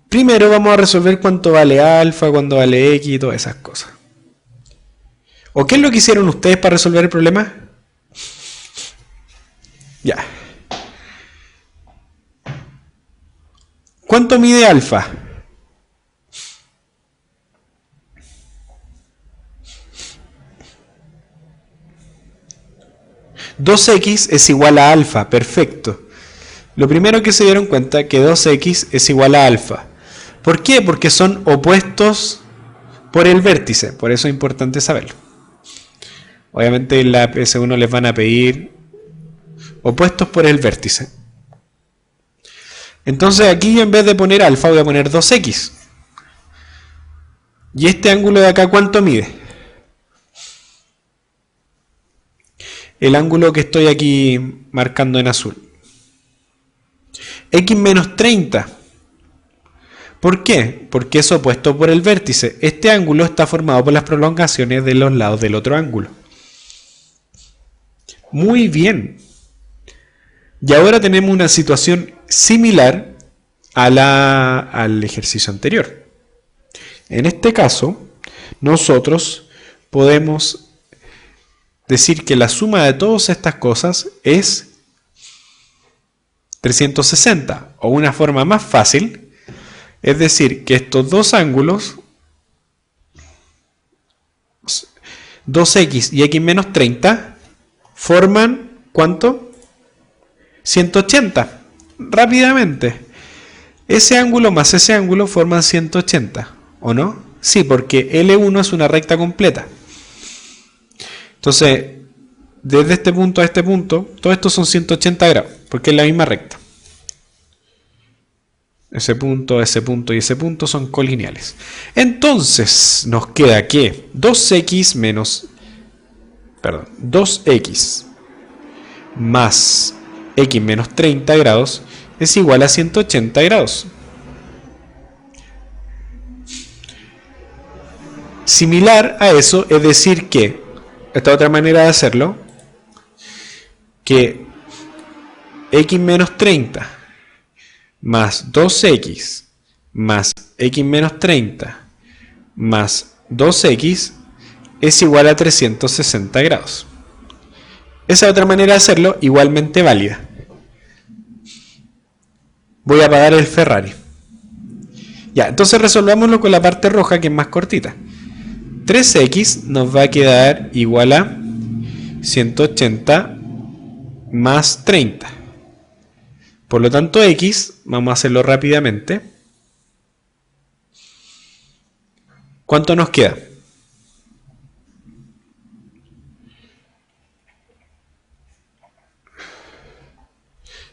Primero vamos a resolver cuánto vale alfa, cuánto vale x y todas esas cosas. ¿O qué es lo que hicieron ustedes para resolver el problema? Ya. ¿Cuánto mide alfa? (2x) es igual a alfa, perfecto. Lo primero que se dieron cuenta es que 2x es igual a alfa. ¿Por qué? Porque son opuestos por el vértice, por eso es importante saberlo. Obviamente en la PS1 les van a pedir opuestos por el vértice. Entonces aquí yo en vez de poner alfa voy a poner 2x. ¿Y este ángulo de acá cuánto mide? El ángulo que estoy aquí marcando en azul. X menos 30. ¿Por qué? Porque es opuesto por el vértice. Este ángulo está formado por las prolongaciones de los lados del otro ángulo. Muy bien. Y ahora tenemos una situación similar al ejercicio anterior. En este caso, nosotros podemos decir que la suma de todas estas cosas es 360, o una forma más fácil, es decir, que estos dos ángulos, 2x y x menos 30, forman, ¿cuánto? 180. Rápidamente. Ese ángulo más ese ángulo forman 180, ¿o no? Sí, porque L1 es una recta completa. Entonces, desde este punto a este punto, todo esto son 180 grados, porque es la misma recta. Ese punto y ese punto son colineales. Entonces, nos queda que 2x más x menos 30 grados es igual a 180 grados. Similar a eso, es decir que, esta otra manera de hacerlo, que x menos 30 más 2x más x menos 30 más 2x es igual a 360 grados. Esa otra manera de hacerlo, igualmente válida. Voy a apagar el Ferrari. Ya, entonces resolvámoslo con la parte roja, que es más cortita. 3x nos va a quedar igual a 180 más 30. Por lo tanto, x, vamos a hacerlo rápidamente. ¿Cuánto nos queda?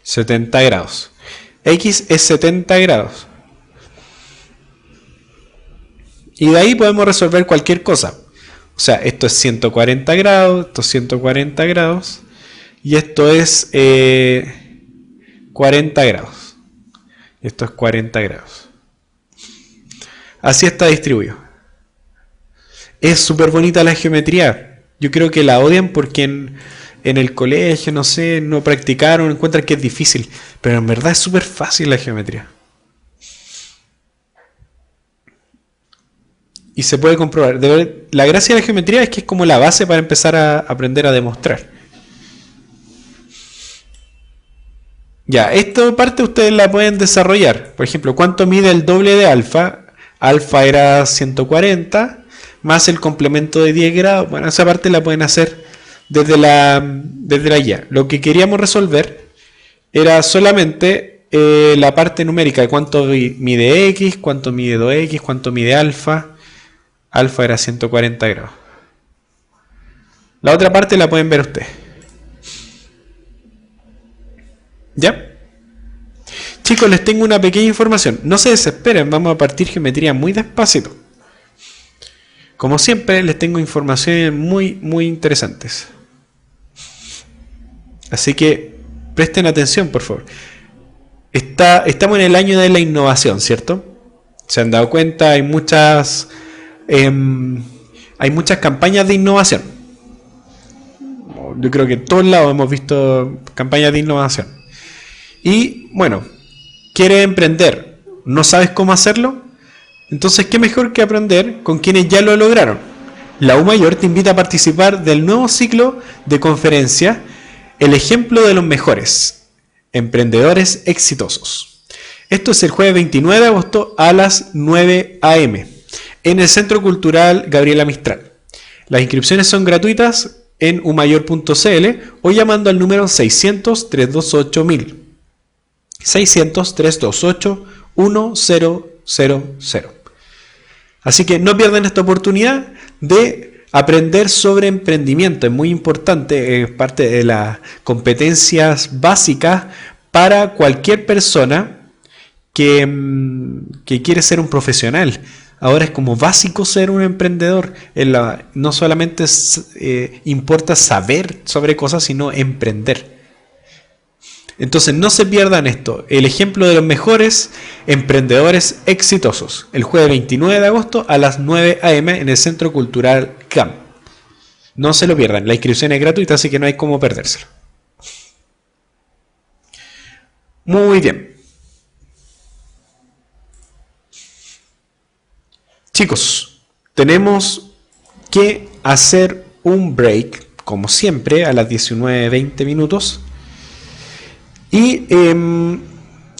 $70. X es 70 grados. Y de ahí podemos resolver cualquier cosa. O sea, esto es 140 grados, esto es 140 grados. Y esto es 40 grados. Esto es 40 grados. Así está distribuido. Es súper bonita la geometría. Yo creo que la odian porque en el colegio, no sé, no practicaron, encuentran que es difícil. Pero en verdad es súper fácil la geometría. Y se puede comprobar. La gracia de la geometría es que es como la base para empezar a aprender a demostrar. Ya, esta parte ustedes la pueden desarrollar. Por ejemplo, ¿cuánto mide el doble de alfa? Alfa era 140, más el complemento de 10 grados. Bueno, esa parte la pueden hacer desde la guía. Lo que queríamos resolver era solamente la parte numérica de cuánto mide x, cuánto mide 2x, cuánto mide alfa. Alfa era 140 grados. La otra parte la pueden ver ustedes. ¿Ya? Chicos, les tengo una pequeña información. No se desesperen, vamos a partir geometría muy despacito. Como siempre, les tengo informaciones muy interesantes. Así que presten atención, por favor. Estamos en el año de la innovación, ¿cierto? Se han dado cuenta, hay muchas campañas de innovación. Yo creo que en todos lados hemos visto campañas de innovación. Y bueno, ¿quieres emprender? ¿No sabes cómo hacerlo? Entonces, ¿qué mejor que aprender con quienes ya lo lograron? La U Mayor te invita a participar del nuevo ciclo de conferencia El ejemplo de los mejores emprendedores exitosos. Esto es el jueves 29 de agosto a las 9 a.m. en el Centro Cultural Gabriela Mistral. Las inscripciones son gratuitas en umayor.cl o llamando al número 600-328-1000. 600-328-1000. Así que no pierdan esta oportunidad de aprender sobre emprendimiento. Es muy importante, es parte de las competencias básicas para cualquier persona que quiere ser un profesional. Ahora es como básico ser un emprendedor. No solamente importa saber sobre cosas, sino emprender. Entonces no se pierdan esto, el ejemplo de los mejores emprendedores exitosos, el jueves 29 de agosto a las 9 a.m. en el Centro Cultural CAM. No se lo pierdan, la inscripción es gratuita, así que no hay cómo perdérselo. Muy bien. Chicos, tenemos que hacer un break, como siempre, a las 19:20 minutos. Y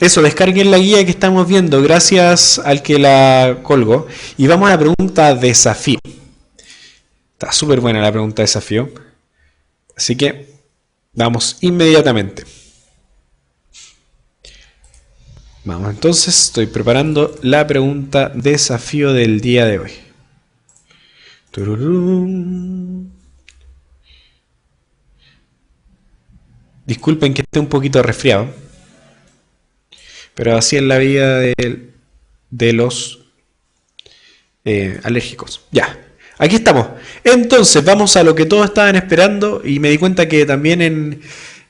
eso, descarguen la guía que estamos viendo gracias al que la colgó. Y vamos a la pregunta desafío. Está súper buena la pregunta desafío. Así que vamos inmediatamente. Vamos entonces, estoy preparando la pregunta desafío del día de hoy. Tururum. Disculpen que esté un poquito resfriado, pero así es la vida de los alérgicos. Ya, aquí estamos. Entonces, vamos a lo que todos estaban esperando y me di cuenta que también en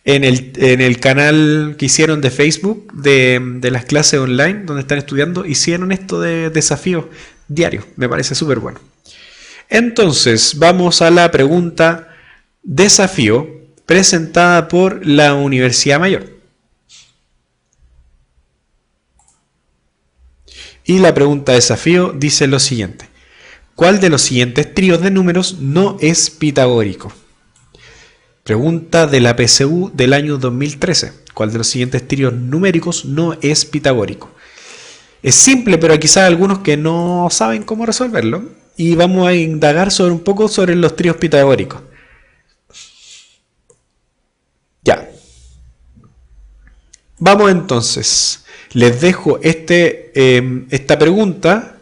el canal que hicieron de Facebook de las clases online donde están estudiando, hicieron esto de desafío diario. Me parece súper bueno. Entonces, vamos a la pregunta desafío presentada por la Universidad Mayor. Y la pregunta desafío dice lo siguiente: ¿cuál de los siguientes tríos de números no es pitagórico? Pregunta de la PSU del año 2013. ¿Cuál de los siguientes tríos numéricos no es pitagórico? Es simple, pero quizás hay algunos que no saben cómo resolverlo. Y vamos a indagar un poco sobre los tríos pitagóricos. Ya. Vamos entonces. Les dejo esta pregunta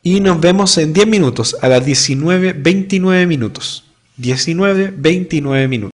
y nos vemos en 10 minutos, a las 19:29 minutos. 19:29 minutos.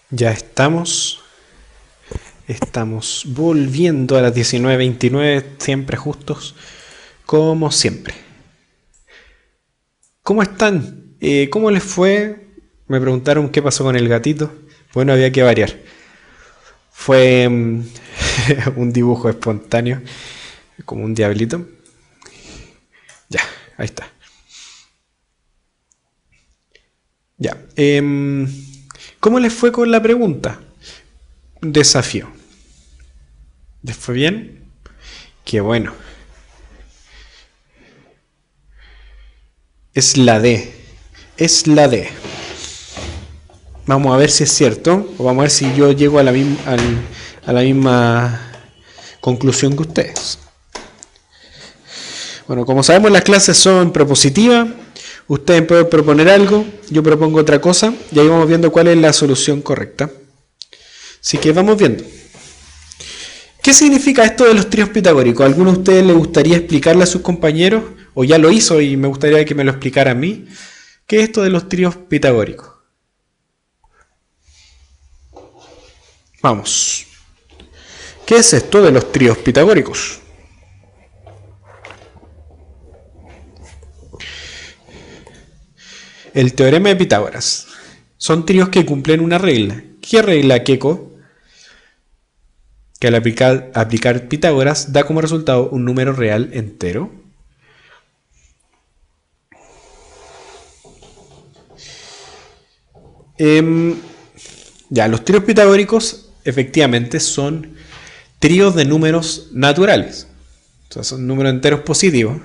Ya estamos. Estamos volviendo a las 19:29, siempre justos, como siempre. ¿Cómo están? ¿Cómo les fue? Me preguntaron qué pasó con el gatito. Bueno, había que variar. Fue un dibujo espontáneo, como un diablito. Ya, ahí está. Ya. ¿Cómo les fue con la pregunta? Desafío. ¿Les fue bien? Qué bueno. Es la D. Es la D. Vamos a ver si es cierto. O vamos a ver si yo llego a la misma conclusión que ustedes. Bueno, como sabemos, las clases son propositivas. Ustedes pueden proponer algo, yo propongo otra cosa, y ahí vamos viendo cuál es la solución correcta. Así que vamos viendo. ¿Qué significa esto de los tríos pitagóricos? ¿A alguno de ustedes le gustaría explicarle a sus compañeros? O ya lo hizo y me gustaría que me lo explicara a mí. ¿Qué es esto de los tríos pitagóricos? Vamos. ¿Qué es esto de los tríos pitagóricos? El teorema de Pitágoras. Son tríos que cumplen una regla. ¿Qué regla, Keiko? Que al aplicar Pitágoras da como resultado un número real entero. Ya, los tríos pitagóricos efectivamente son tríos de números naturales. O sea, son números enteros positivos.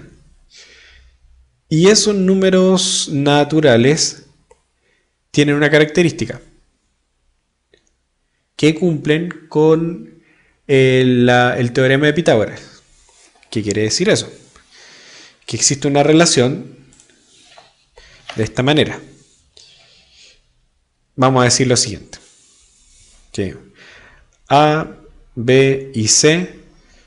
Y esos números naturales tienen una característica, que cumplen con el teorema de Pitágoras. ¿Qué quiere decir eso? Que existe una relación de esta manera. Vamos a decir lo siguiente. Que A, B y C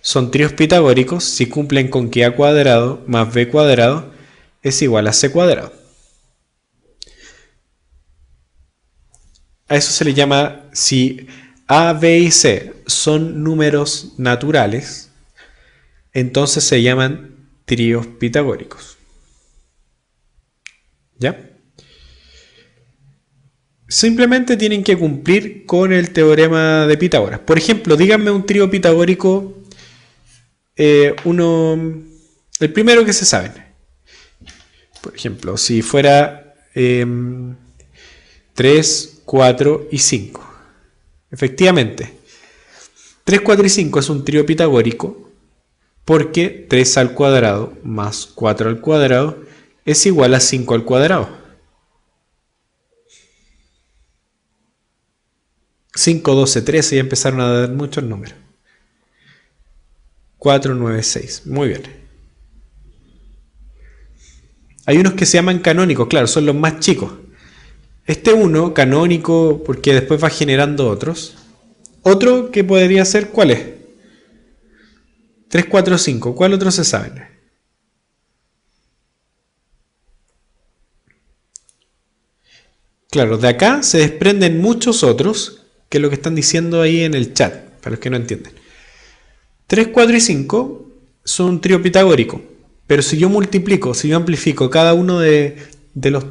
son tríos pitagóricos si cumplen con que A cuadrado más B cuadrado es igual a C cuadrado. A eso se le llama, si A, B y C son números naturales, entonces se llaman tríos pitagóricos. ¿Ya? Simplemente tienen que cumplir con el teorema de Pitágoras. Por ejemplo, díganme un trío pitagórico, el primero que se sabe. Por ejemplo, si fuera 3, 4 y 5. Efectivamente, 3, 4 y 5 es un trío pitagórico porque 3 al cuadrado más 4 al cuadrado es igual a 5 al cuadrado. 5, 12, 13, ya empezaron a dar muchos números. 4, 9, 6. Muy bien. Hay unos que se llaman canónicos, claro, son los más chicos. Este uno, canónico, porque después va generando otros. Otro que podría ser, ¿cuál es? 3, 4, 5. ¿Cuál otro se sabe? Claro, de acá se desprenden muchos otros, que es lo que están diciendo ahí en el chat, para los que no entienden. 3, 4 y 5 son un trío pitagórico. Pero si yo multiplico, si yo amplifico cada uno de los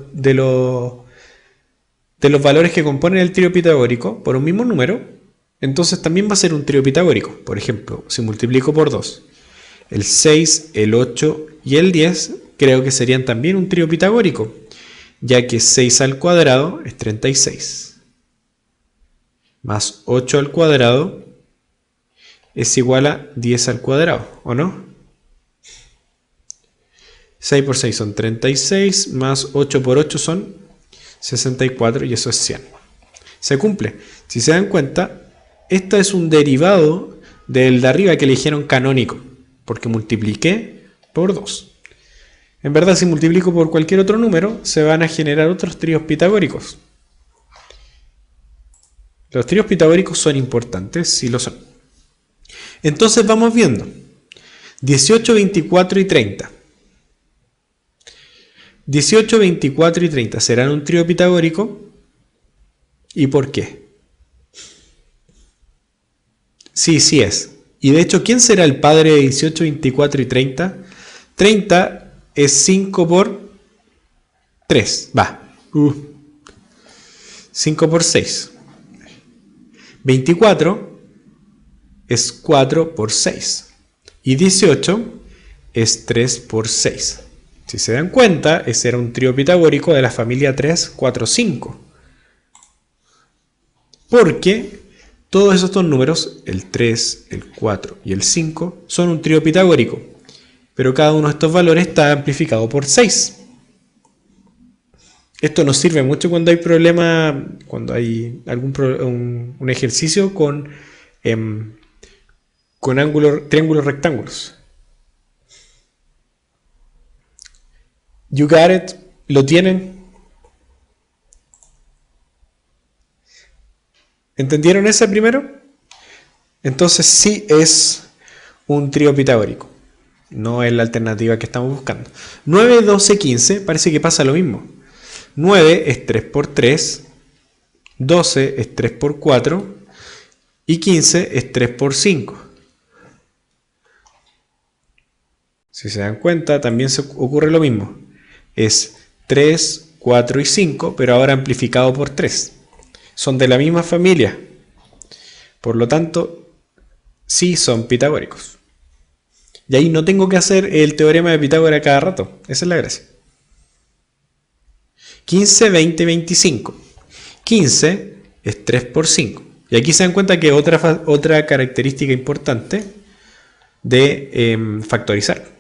valores que componen el trío pitagórico por un mismo número, entonces también va a ser un trío pitagórico. Por ejemplo, si multiplico por 2, el 6, el 8 y el 10, creo que serían también un trío pitagórico, ya que 6 al cuadrado es 36, más 8 al cuadrado es igual a 10 al cuadrado, ¿o no? 6 por 6 son 36, más 8 por 8 son 64 y eso es 100. Se cumple. Si se dan cuenta, este es un derivado del de arriba que le dijeron canónico, porque multipliqué por 2. En verdad, si multiplico por cualquier otro número, se van a generar otros tríos pitagóricos. Los tríos pitagóricos son importantes, sí lo son. Entonces vamos viendo. 18, 24 y 30. 18, 24 y 30 serán un trío pitagórico. ¿Y por qué? Sí, sí es. Y de hecho, ¿quién será el padre de 18, 24 y 30? 30 es 5 por 3. Va. 5 por 6. 24 es 4 por 6. Y 18 es 3 por 6. Si se dan cuenta, ese era un trío pitagórico de la familia 3, 4, 5. Porque todos estos números, el 3, el 4 y el 5, son un trío pitagórico. Pero cada uno de estos valores está amplificado por 6. Esto nos sirve mucho cuando hay problema, cuando hay un ejercicio con triángulos rectángulos. You got it. ¿Lo tienen? ¿Entendieron ese primero? Entonces sí es un trío pitagórico. No es la alternativa que estamos buscando. 9, 12, 15, parece que pasa lo mismo. 9 es 3 por 3, 12 es 3 por 4 y 15 es 3 por 5. Si se dan cuenta, también se ocurre lo mismo. Es 3, 4 y 5, pero ahora amplificado por 3. Son de la misma familia. Por lo tanto, sí son pitagóricos. Y ahí no tengo que hacer el teorema de Pitágoras cada rato. Esa es la gracia. 15, 20, 25. 15 es 3 por 5. Y aquí se dan cuenta que otra característica importante de factorizar.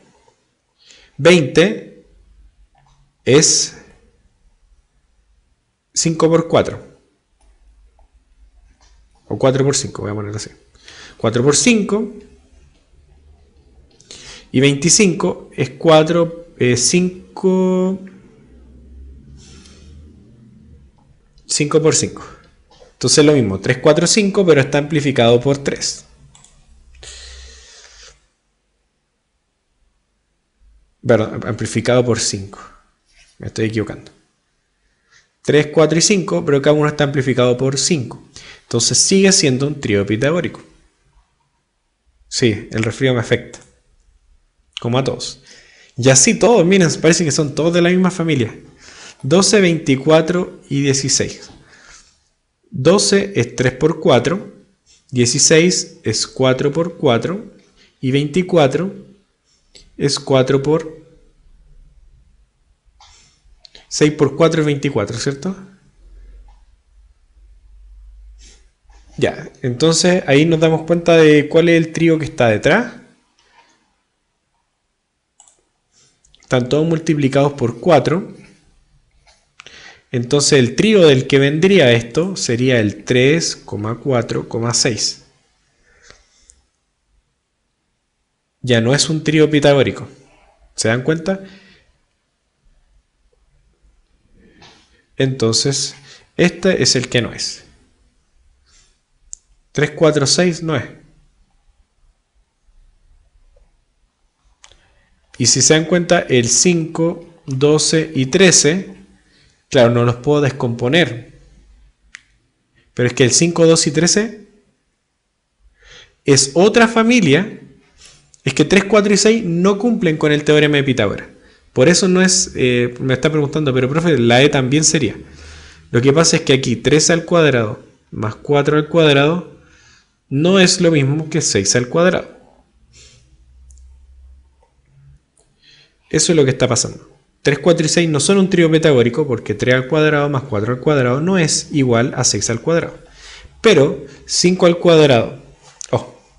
20 es 5 por 4. O 4 por 5, voy a ponerlo así. 4 por 5. Y 25 es 5 por 5. Entonces es lo mismo, 3, 4, 5, pero está amplificado por 3. Perdón, amplificado por 5. Me estoy equivocando. 3, 4 y 5, pero cada uno está amplificado por 5. Entonces sigue siendo un trío pitagórico. Sí, el resfrío me afecta. Como a todos. Y así todos, miren, parece que son todos de la misma familia. 12, 24 y 16. 12 es 3 por 4. 16 es 4 por 4. Y 24 es 4 por 6 por 4 es 24, ¿cierto? Ya, entonces ahí nos damos cuenta de cuál es el trío que está detrás. Están todos multiplicados por 4. Entonces el trío del que vendría esto sería el 3, 4, 6. Ya no es un trío pitagórico. ¿Se dan cuenta? Entonces, este es el que no es. 3, 4, 6 no es. Y si se dan cuenta, el 5, 12 y 13, claro, no los puedo descomponer. Pero es que el 5, 2 y 13 es otra familia. Es que 3, 4 y 6 no cumplen con el teorema de Pitágoras. Por eso no es, me está preguntando, pero profe, la E también sería. Lo que pasa es que aquí 3 al cuadrado más 4 al cuadrado no es lo mismo que 6 al cuadrado. Eso es lo que está pasando. 3, 4 y 6 no son un trío pitagórico porque 3 al cuadrado más 4 al cuadrado no es igual a 6 al cuadrado. Pero 5 al cuadrado,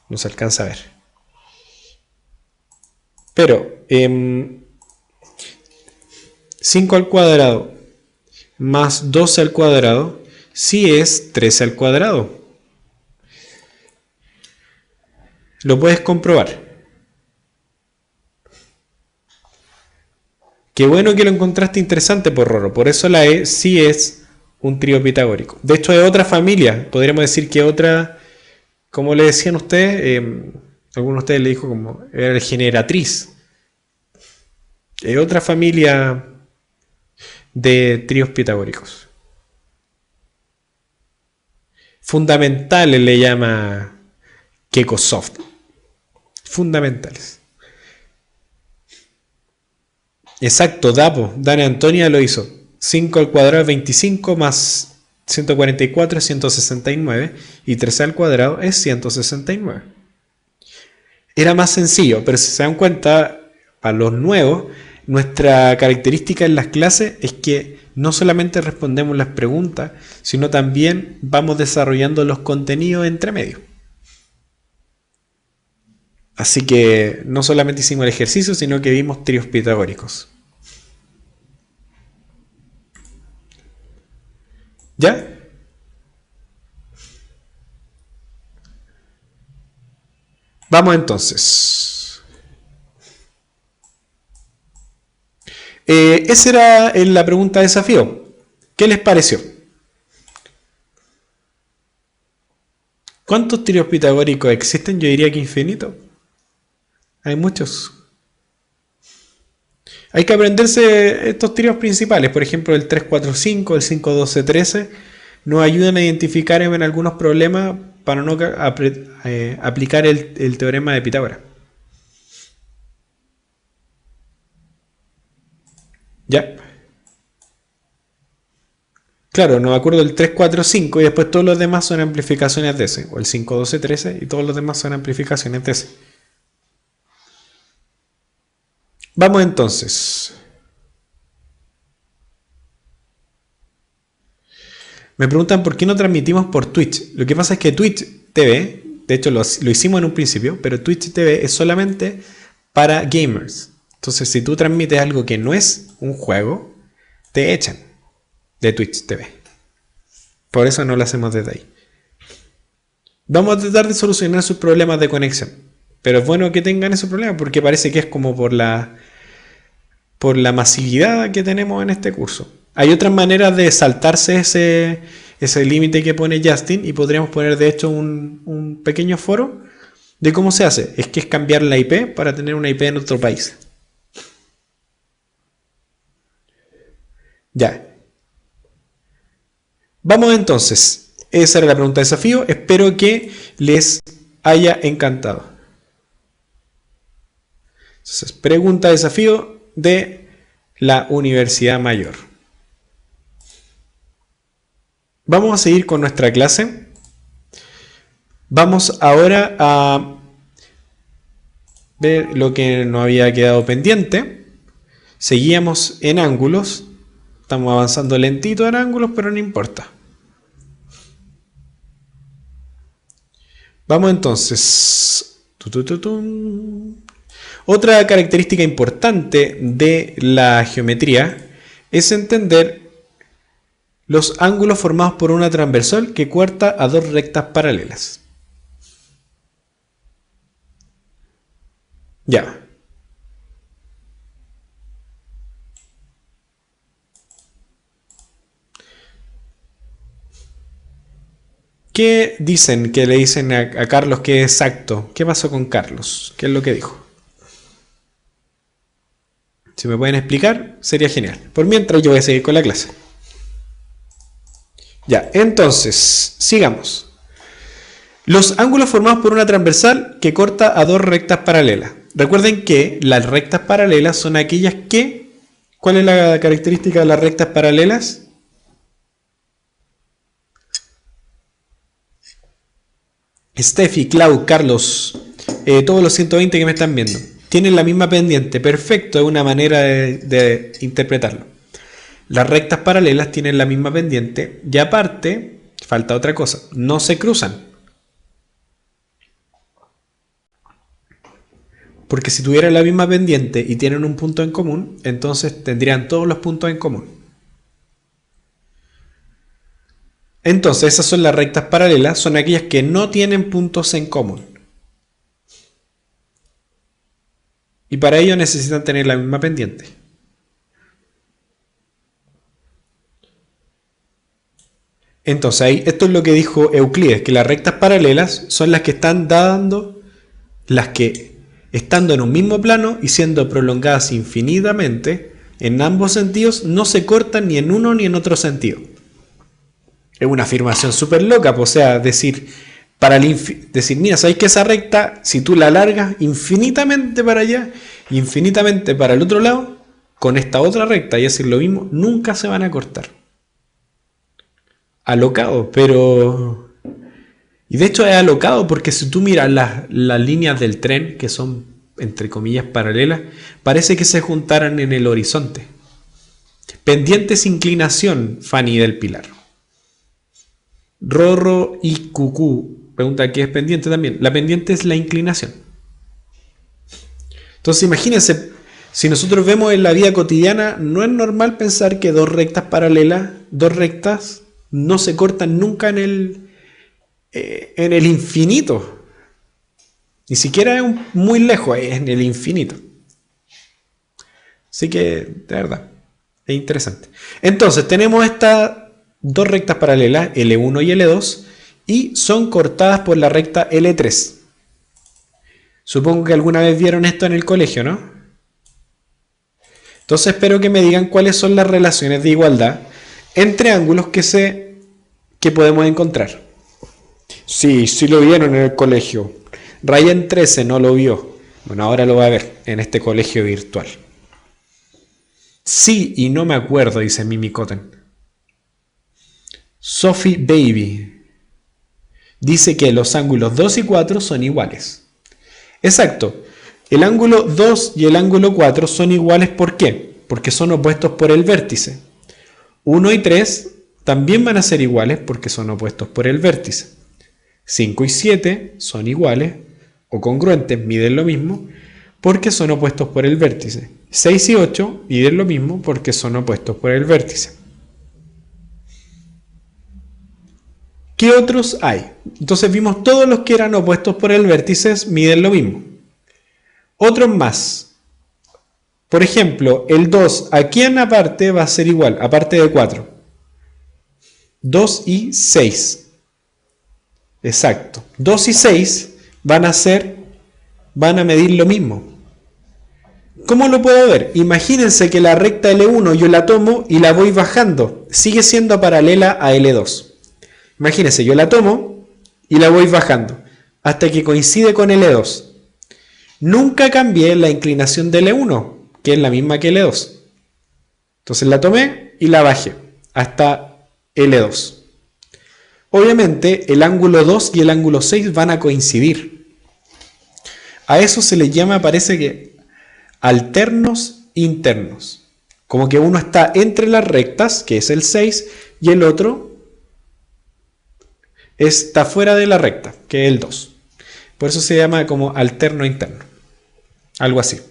no se alcanza a ver. Pero 5 al cuadrado más 12 al cuadrado sí es 13 al cuadrado. Lo puedes comprobar. Qué bueno que lo encontraste interesante, Porroro. Por eso la E sí es un trío pitagórico. De hecho, es otra familia. Podríamos decir que otra, como le decían ustedes, alguno de ustedes le dijo como era el generatriz. Es otra familia de tríos pitagóricos. Fundamentales le llama que Ecosoft. Fundamentales. Exacto, Dapo. Dani Antonia lo hizo. 5 al cuadrado es 25 más 144 es 169 y 13 al cuadrado es 169. Era más sencillo, pero si se dan cuenta, para los nuevos, nuestra característica en las clases es que no solamente respondemos las preguntas, sino también vamos desarrollando los contenidos entre medio. Así que no solamente hicimos el ejercicio, sino que vimos tríos pitagóricos. ¿Ya? Vamos entonces. Esa era la pregunta de desafío. ¿Qué les pareció? ¿Cuántos tríos pitagóricos existen? Yo diría que infinito. Hay muchos. Hay que aprenderse estos tríos principales. Por ejemplo, el 3, 4, 5, el 5, 12, 13. Nos ayudan a identificar en algunos problemas para no aplicar el teorema de Pitágoras. ¿Ya? Claro, no me acuerdo del 3, 4, 5 y después todos los demás son amplificaciones de ese. O el 5, 12, 13 y todos los demás son amplificaciones de ese. Vamos entonces. Me preguntan por qué no transmitimos por Twitch. Lo que pasa es que Twitch TV, de hecho lo hicimos en un principio, pero Twitch TV es solamente para gamers. Entonces si tú transmites algo que no es un juego, te echan de Twitch TV. Por eso no lo hacemos desde ahí. Vamos a tratar de solucionar sus problemas de conexión. Pero es bueno que tengan esos problemas porque parece que es como por la masividad que tenemos en este curso. Hay otras maneras de saltarse ese límite que pone Justin y podríamos poner de hecho un pequeño foro de cómo se hace. Es que es cambiar la IP para tener una IP en otro país. Ya. Vamos entonces. Esa era la pregunta de desafío. Espero que les haya encantado. Entonces, pregunta de desafío de la Universidad Mayor. Vamos a seguir con nuestra clase. Vamos ahora a ver lo que nos había quedado pendiente. Seguíamos en ángulos. Estamos avanzando lentito en ángulos, pero no importa. Vamos entonces. Otra característica importante de la geometría es entender los ángulos formados por una transversal que corta a dos rectas paralelas. Ya. ¿Qué dicen? ¿Qué le dicen a Carlos que es exacto? ¿Qué pasó con Carlos? ¿Qué es lo que dijo? Si me pueden explicar, sería genial. Por mientras yo voy a seguir con la clase. Ya, entonces, sigamos. Los ángulos formados por una transversal que corta a dos rectas paralelas. Recuerden que las rectas paralelas son aquellas que... ¿Cuál es la característica de las rectas paralelas? Steffi, Clau, Carlos, todos los 120 que me están viendo. Tienen la misma pendiente. Perfecto, es una manera de interpretarlo. Las rectas paralelas tienen la misma pendiente y aparte, falta otra cosa, no se cruzan. Porque si tuvieran la misma pendiente y tienen un punto en común, entonces tendrían todos los puntos en común. Entonces esas son las rectas paralelas, son aquellas que no tienen puntos en común. Y para ello necesitan tener la misma pendiente. Entonces ahí, esto es lo que dijo Euclides, que las rectas paralelas son las que están dando, las que estando en un mismo plano y siendo prolongadas infinitamente, en ambos sentidos, no se cortan ni en uno ni en otro sentido. Es una afirmación súper loca, o sea, decir, para decir, mira, ¿sabes que esa recta, si tú la alargas infinitamente para allá, infinitamente para el otro lado, con esta otra recta y hacer lo mismo, nunca se van a cortar? Alocado, pero... Y de hecho es alocado porque si tú miras las líneas del tren, que son, entre comillas, paralelas, parece que se juntaran en el horizonte. Pendientes inclinación, Fanny del Pilar. Rorro y Cucú pregunta qué es pendiente también. La pendiente es la inclinación. Entonces imagínense, si nosotros vemos en la vida cotidiana, no es normal pensar que dos rectas paralelas, dos rectas, no se cortan nunca en el infinito. Ni siquiera es muy lejos, es en el infinito. Así que, de verdad, es interesante. Entonces, tenemos estas dos rectas paralelas, L1 y L2, y son cortadas por la recta L3. Supongo que alguna vez vieron esto en el colegio, ¿no? Entonces espero que me digan cuáles son las relaciones de igualdad entre ángulos que podemos encontrar. Sí, sí lo vieron en el colegio. Ryan 13 no lo vio. Bueno, ahora lo va a ver en este colegio virtual. Sí, y no me acuerdo, dice Mimi Cotton. Sophie Baby dice que los ángulos 2 y 4 son iguales. Exacto. El ángulo 2 y el ángulo 4 son iguales, ¿por qué? Porque son opuestos por el vértice. 1 y 3 también van a ser iguales porque son opuestos por el vértice. 5 y 7 son iguales o congruentes, miden lo mismo, porque son opuestos por el vértice. 6 y 8 miden lo mismo porque son opuestos por el vértice. ¿Qué otros hay? Entonces vimos todos los que eran opuestos por el vértice miden lo mismo. Otros más. Por ejemplo, el 2 aquí en aparte va a ser igual, aparte de 4. 2 y 6. Exacto. 2 y 6 van a medir lo mismo. ¿Cómo lo puedo ver? Imagínense que la recta L1 yo la tomo y la voy bajando. Sigue siendo paralela a L2. Imagínense, yo la tomo y la voy bajando hasta que coincide con L2. Nunca cambié la inclinación de L1, que es la misma que L2. Entonces la tomé y la bajé hasta L2. Obviamente el ángulo 2 y el ángulo 6 van a coincidir. A eso se le llama, parece que, alternos internos. Como que uno está entre las rectas, que es el 6, y el otro está fuera de la recta, que es el 2. Por eso se llama como alterno interno. Algo así.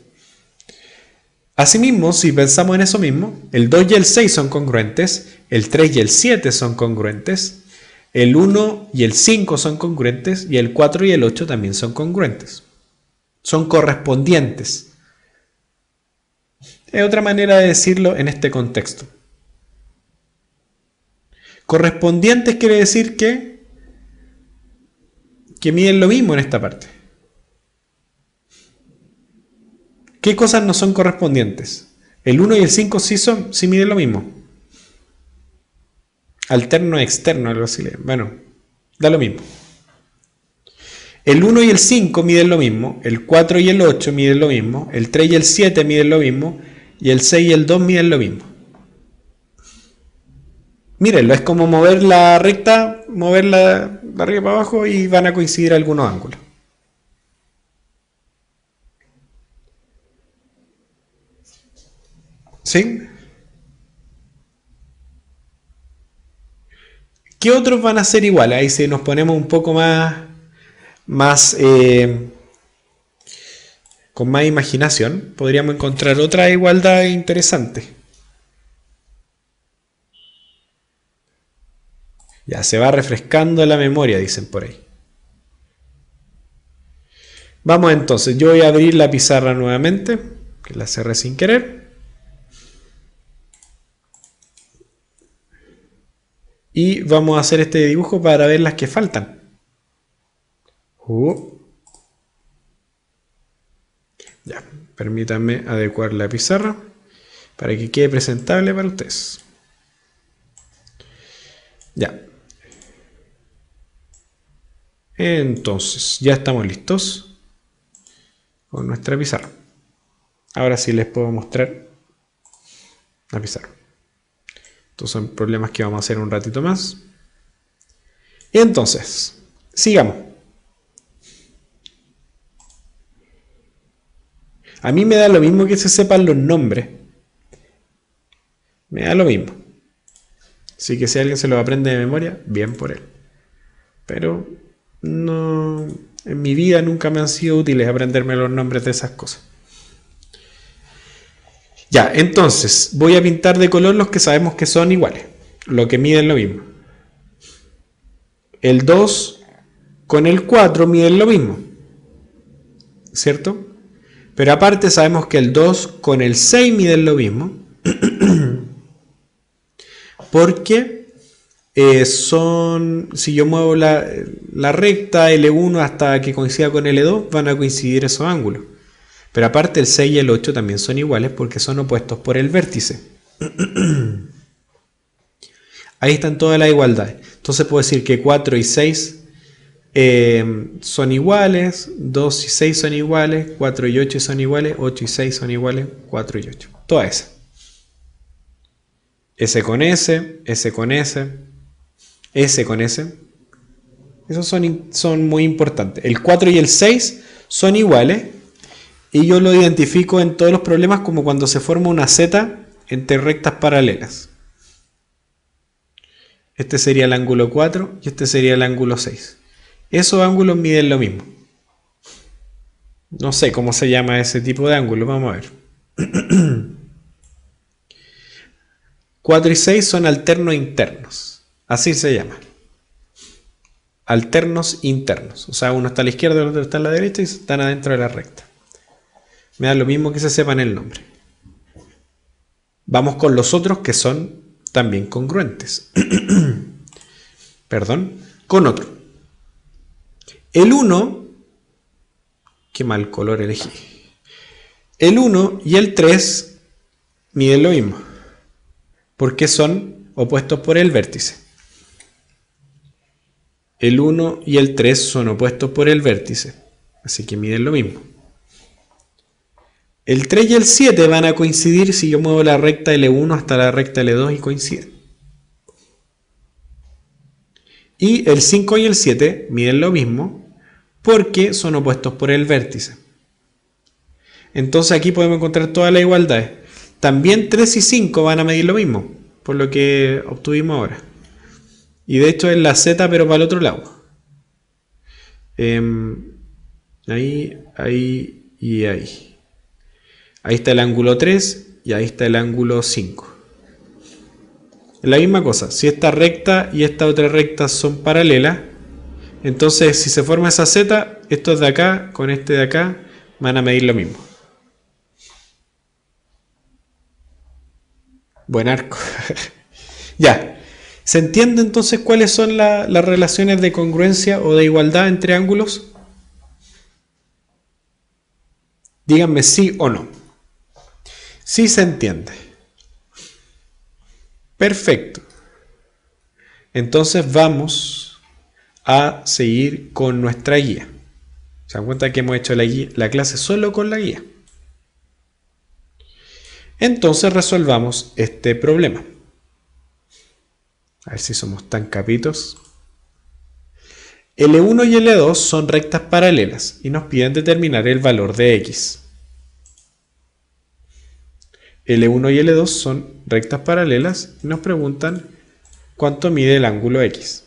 Asimismo, si pensamos en eso mismo, el 2 y el 6 son congruentes, el 3 y el 7 son congruentes, el 1 y el 5 son congruentes y el 4 y el 8 también son congruentes. Son correspondientes. Es otra manera de decirlo en este contexto. Correspondientes quiere decir que miden lo mismo en esta parte. ¿Qué cosas no son correspondientes? El 1 y el 5 sí miden lo mismo. Alterno externo, algo así. Bueno, da lo mismo. El 1 y el 5 miden lo mismo. El 4 y el 8 miden lo mismo. El 3 y el 7 miden lo mismo. Y el 6 y el 2 miden lo mismo. Mírenlo, es como mover la recta, moverla de arriba para abajo y van a coincidir algunos ángulos. ¿Sí? ¿Qué otros van a ser iguales? Ahí si nos ponemos un poco con más imaginación, podríamos encontrar otra igualdad interesante. Ya se va refrescando la memoria, dicen por ahí. Vamos entonces, yo voy a abrir la pizarra nuevamente, que la cerré sin querer. Y vamos a hacer este dibujo para ver las que faltan. Ya, permítanme adecuar la pizarra para que quede presentable para ustedes. Ya. Entonces, ya estamos listos con nuestra pizarra. Ahora sí les puedo mostrar la pizarra. Estos son problemas que vamos a hacer un ratito más. Y entonces, sigamos. A mí me da lo mismo que se sepan los nombres. Me da lo mismo. Así que si alguien se lo aprende de memoria, bien por él. Pero no, en mi vida nunca me han sido útiles aprenderme los nombres de esas cosas. Ya, entonces voy a pintar de color los que sabemos que son iguales, lo que miden lo mismo. El 2 con el 4 miden lo mismo, ¿cierto? Pero aparte sabemos que el 2 con el 6 miden lo mismo, porque si yo muevo la recta L1 hasta que coincida con L2, van a coincidir esos ángulos. Pero aparte el 6 y el 8 también son iguales porque son opuestos por el vértice. Ahí están todas las igualdades. Entonces puedo decir que 4 y 6 son iguales, 2 y 6 son iguales, 4 y 8 son iguales, 8 y 6 son iguales, 4 y 8. Todas esas. S con S, S con S, S con S. Esos son muy importantes. El 4 y el 6 son iguales. Y yo lo identifico en todos los problemas como cuando se forma una Z entre rectas paralelas. Este sería el ángulo 4 y este sería el ángulo 6. Esos ángulos miden lo mismo. No sé cómo se llama ese tipo de ángulo, vamos a ver. 4 y 6 son alternos internos. Así se llama. Alternos internos. O sea, uno está a la izquierda y el otro está a la derecha y están adentro de la recta. Me da lo mismo que se sepan el nombre. Vamos con los otros que son también congruentes. Perdón, con otro. El 1, qué mal color elegí. El 1 y el 3 miden lo mismo, porque son opuestos por el vértice. El 1 y el 3 son opuestos por el vértice, así que miden lo mismo. El 3 y el 7 van a coincidir si yo muevo la recta L1 hasta la recta L2 y coinciden. Y el 5 y el 7 miden lo mismo porque son opuestos por el vértice. Entonces aquí podemos encontrar todas las igualdades. También 3 y 5 van a medir lo mismo, por lo que obtuvimos ahora. Y de hecho es la Z pero para el otro lado. Ahí, ahí y ahí. Ahí está el ángulo 3 y ahí está el ángulo 5. Es la misma cosa. Si esta recta y esta otra recta son paralelas, entonces si se forma esa Z, estos de acá con este de acá van a medir lo mismo. Buen arco. Ya. ¿Se entiende entonces cuáles son las relaciones de congruencia o de igualdad entre ángulos? Díganme sí o no. Sí se entiende. Perfecto. Entonces vamos a seguir con nuestra guía. ¿Se dan cuenta que hemos hecho la clase solo con la guía? Entonces resolvamos este problema. A ver si somos tan capitos. L1 y L2 son rectas paralelas y nos piden determinar el valor de X. L1 y L2 son rectas paralelas y nos preguntan cuánto mide el ángulo X.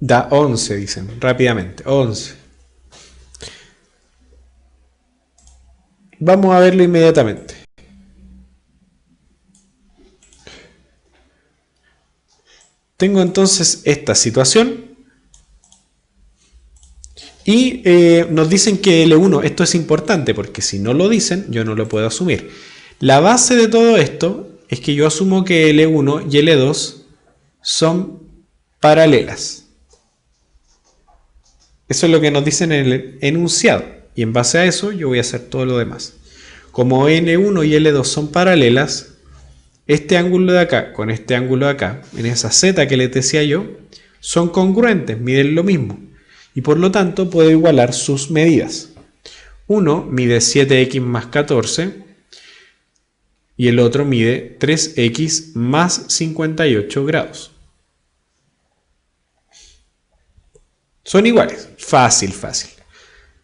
Da 11, dicen rápidamente, 11. Vamos a verlo inmediatamente. Tengo entonces esta situación. Y nos dicen que L1, esto es importante porque si no lo dicen, yo no lo puedo asumir. La base de todo esto es que yo asumo que L1 y L2 son paralelas. Eso es lo que nos dicen en el enunciado. Y en base a eso yo voy a hacer todo lo demás. Como N1 y L2 son paralelas, este ángulo de acá con este ángulo de acá, en esa Z que les decía yo, son congruentes, miden lo mismo. Y por lo tanto puedo igualar sus medidas. Uno mide 7x más 14 y el otro mide 3x más 58 grados. Son iguales. Fácil, fácil.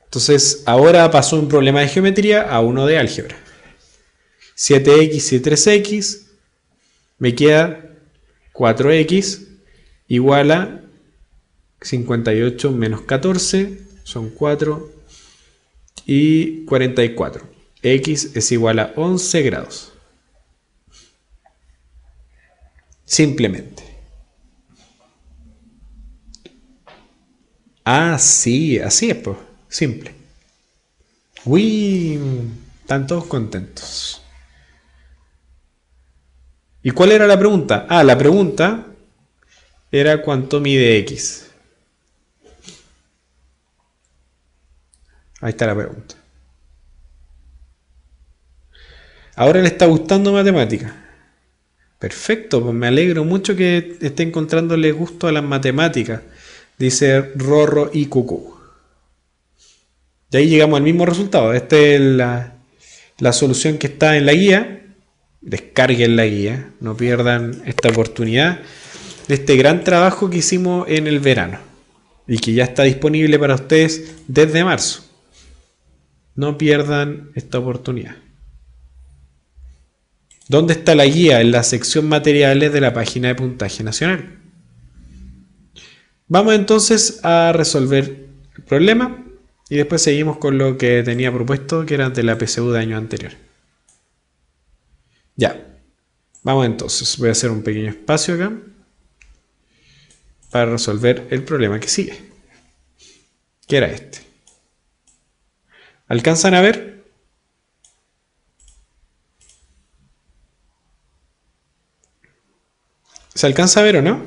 Entonces, ahora pasó un problema de geometría a uno de álgebra. 7x y 3x, me queda 4x igual a 58 menos 14, son 4 y 44. X es igual a 11 grados. Simplemente. Ah, sí, así es, pues. Simple. Uy, están todos contentos. ¿Y cuál era la pregunta? Ah, la pregunta era cuánto mide X. Ahí está la pregunta. Ahora le está gustando matemáticas. Perfecto, pues me alegro mucho que esté encontrándole gusto a las matemáticas, dice Rorro y Cucú. Y ahí llegamos al mismo resultado. Esta es la solución que está en la guía. Descarguen la guía, no pierdan esta oportunidad de este gran trabajo que hicimos en el verano y que ya está disponible para ustedes desde marzo. No pierdan esta oportunidad. ¿Dónde está la guía? En la sección materiales de la página de Puntaje Nacional. Vamos entonces a resolver el problema y después seguimos con lo que tenía propuesto, que era de la PSU de año anterior. Ya, vamos entonces. Voy a hacer un pequeño espacio acá para resolver el problema que sigue, que era este. ¿Alcanzan a ver? ¿Se alcanza a ver o no?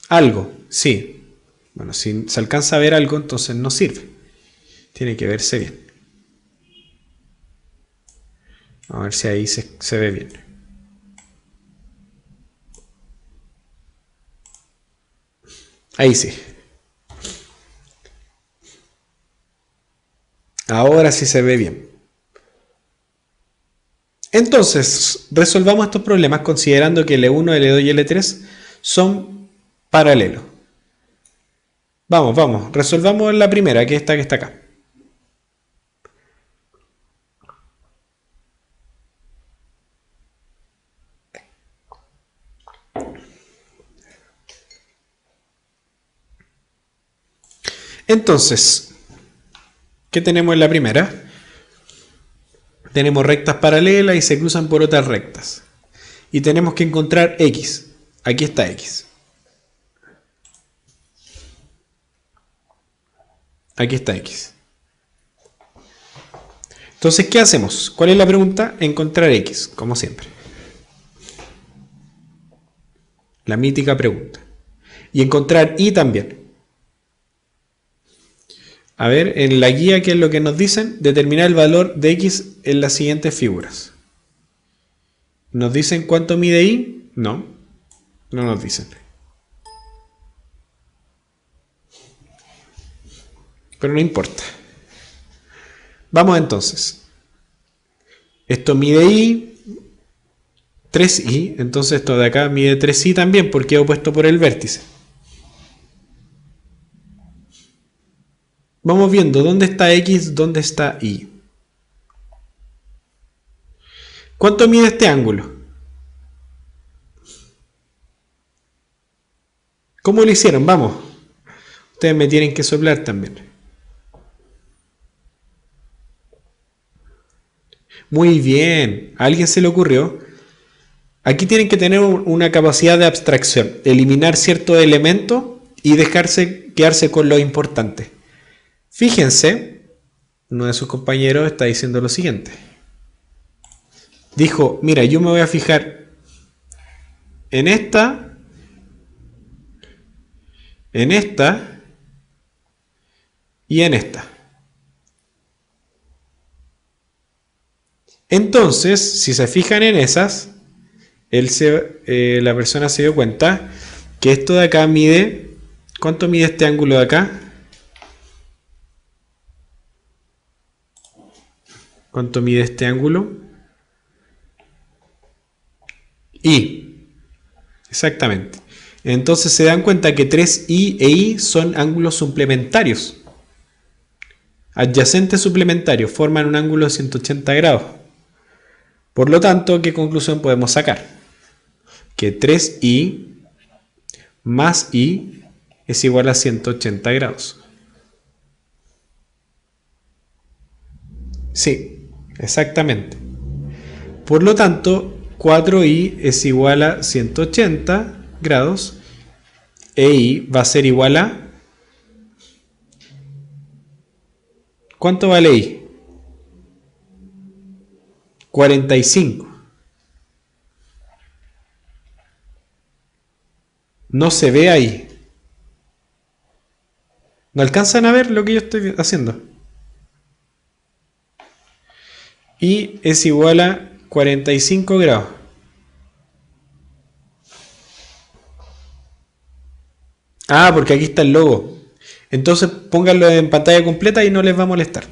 Algo, sí. Bueno, si se alcanza a ver algo, entonces no sirve. Tiene que verse bien. A ver si ahí se ve bien. Ahí sí. Ahora sí se ve bien. Entonces, resolvamos estos problemas considerando que L1, L2 y L3 son paralelos. Vamos, resolvamos la primera, que es esta que está acá. Entonces, ¿qué tenemos en la primera? Tenemos rectas paralelas y se cruzan por otras rectas. Y tenemos que encontrar X. Aquí está X. Aquí está X. Entonces, ¿qué hacemos? ¿Cuál es la pregunta? Encontrar X, como siempre. La mítica pregunta. Y encontrar Y también. A ver, en la guía, ¿qué es lo que nos dicen? Determinar el valor de X en las siguientes figuras. ¿Nos dicen cuánto mide Y? No, no nos dicen. Pero no importa. Vamos entonces. Esto mide Y, 3Y, entonces esto de acá mide 3Y también porque es opuesto por el vértice. Vamos viendo dónde está X, dónde está Y. ¿Cuánto mide este ángulo? ¿Cómo lo hicieron? Vamos. Ustedes me tienen que soplar también. Muy bien. ¿A alguien se le ocurrió? Aquí tienen que tener una capacidad de abstracción. Eliminar ciertos elementos y quedarse con lo importante. Fíjense, uno de sus compañeros está diciendo lo siguiente. Dijo, mira, yo me voy a fijar en esta y en esta. Entonces, si se fijan en esas, la persona se dio cuenta que esto de acá mide... ¿Cuánto mide este ángulo de acá? ¿Cuánto mide este ángulo? I. Exactamente. Entonces se dan cuenta que 3i e i son ángulos suplementarios. Adyacentes suplementarios. Forman un ángulo de 180 grados. Por lo tanto, ¿qué conclusión podemos sacar? Que 3i más i es igual a 180 grados. Sí, exactamente. Por lo tanto, 4i es igual a 180 grados e i va a ser igual a... ¿Cuánto vale i? 45. No se ve ahí. ¿No alcanzan a ver lo que yo estoy haciendo? Y es igual a 45 grados. Ah, porque aquí está el logo. Entonces pónganlo en pantalla completa y no les va a molestar.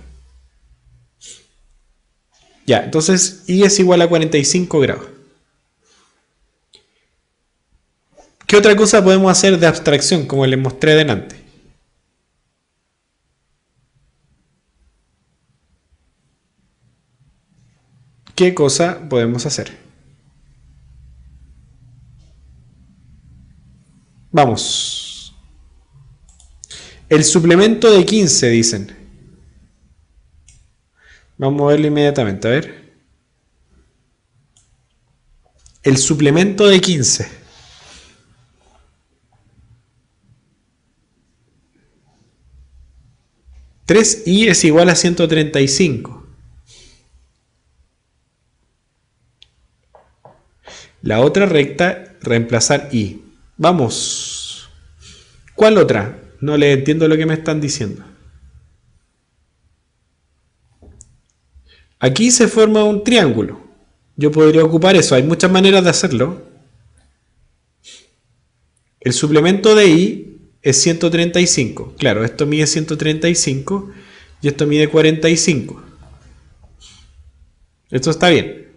Ya, entonces I es igual a 45 grados. ¿Qué otra cosa podemos hacer de abstracción, como les mostré delante? ¿Qué cosa podemos hacer? Vamos. El suplemento de 15, dicen. Vamos a verlo inmediatamente, a ver. El suplemento de 15. (3i) es igual a 135. La otra recta, reemplazar i. Vamos. ¿Cuál otra? No les entiendo lo que me están diciendo. Aquí se forma un triángulo. Yo podría ocupar eso. Hay muchas maneras de hacerlo. El suplemento de i es 135. Claro, esto mide 135 y esto mide 45. Esto está bien.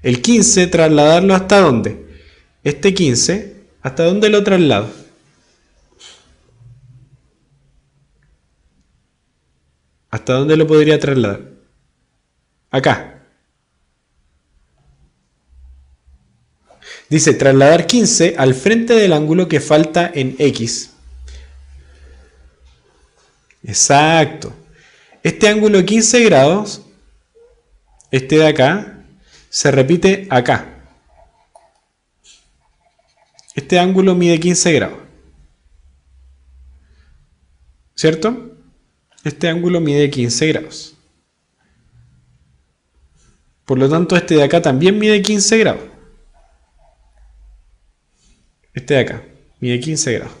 El 15, trasladarlo ¿hasta dónde? Este 15, ¿hasta dónde lo traslado? ¿Hasta dónde lo podría trasladar? Acá. Dice trasladar 15 al frente del ángulo que falta en X. Exacto. Este ángulo 15 grados, este de acá, se repite acá. Este ángulo mide 15 grados. ¿Cierto? Este ángulo mide 15 grados. Por lo tanto, este de acá también mide 15 grados. Este de acá mide 15 grados.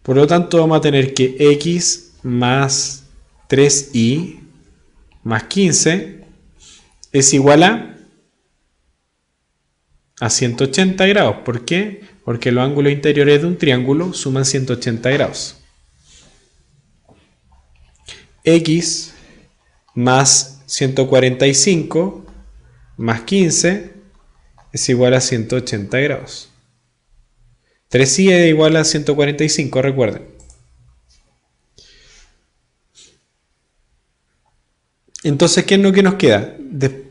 Por lo tanto, vamos a tener que x más 3i más 15 es igual a 180 grados. ¿Por qué? Porque los ángulos interiores de un triángulo suman 180 grados. X más 145 más 15 es igual a 180 grados. 3i es igual a 145, recuerden. Entonces, ¿qué es lo que nos queda?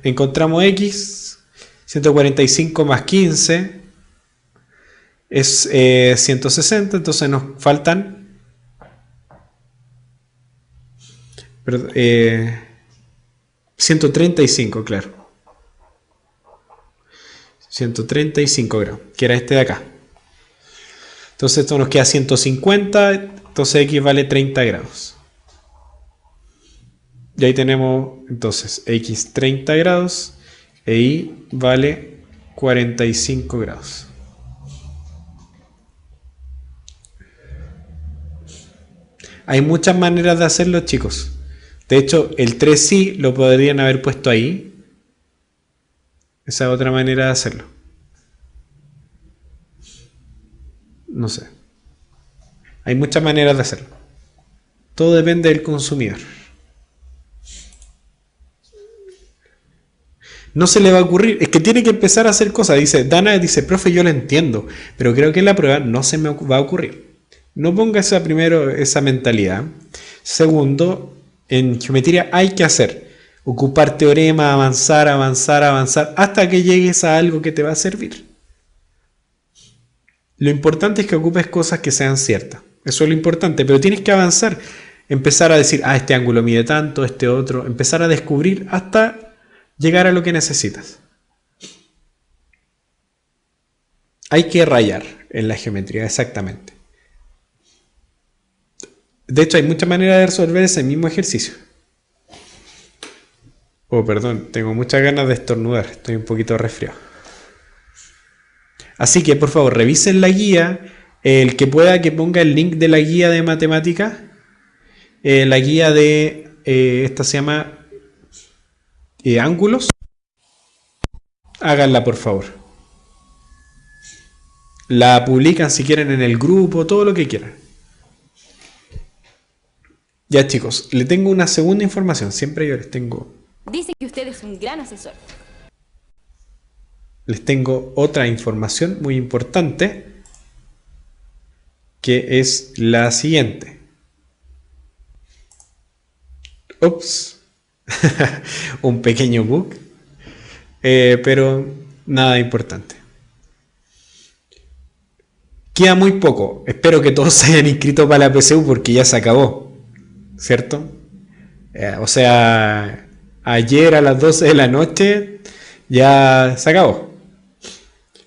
Encontramos x, 145 más 15 es 160, entonces nos faltan 135, claro. 135 grados, que era este de acá. Entonces esto nos queda 150, entonces x vale 30 grados. Y ahí tenemos entonces x 30 grados e y vale 45 grados. Hay muchas maneras de hacerlo, chicos. De hecho, el 3 sí lo podrían haber puesto ahí. Esa es otra manera de hacerlo. No sé. Hay muchas maneras de hacerlo. Todo depende del consumidor. No se le va a ocurrir. Es que tiene que empezar a hacer cosas. Dice, Dana dice, profe, yo lo entiendo, pero creo que en la prueba no se me va a ocurrir. No ponga primero esa mentalidad. Segundo, en geometría hay que hacer. Ocupar teorema, avanzar, avanzar, avanzar, hasta que llegues a algo que te va a servir. Lo importante es que ocupes cosas que sean ciertas. Eso es lo importante, pero tienes que avanzar. Empezar a decir, este ángulo mide tanto, este otro. Empezar a descubrir hasta llegar a lo que necesitas. Hay que rayar en la geometría, exactamente. De hecho, hay muchas maneras de resolver ese mismo ejercicio. Oh, perdón, tengo muchas ganas de estornudar. Estoy un poquito resfriado. Así que, por favor, revisen la guía. El que pueda que ponga el link de la guía de matemáticas. La guía de... esta se llama... ángulos. Háganla, por favor. La publican si quieren en el grupo, todo lo que quieran. Ya, chicos, le tengo una segunda información. Siempre yo les tengo... Dice que usted es un gran asesor. Les tengo otra información muy importante, que es la siguiente. Ups. Un pequeño bug. Pero nada importante. Queda muy poco. Espero que todos se hayan inscrito para la PSU porque ya se acabó. ¿Cierto? O sea, ayer a las 12 de la noche ya se acabó.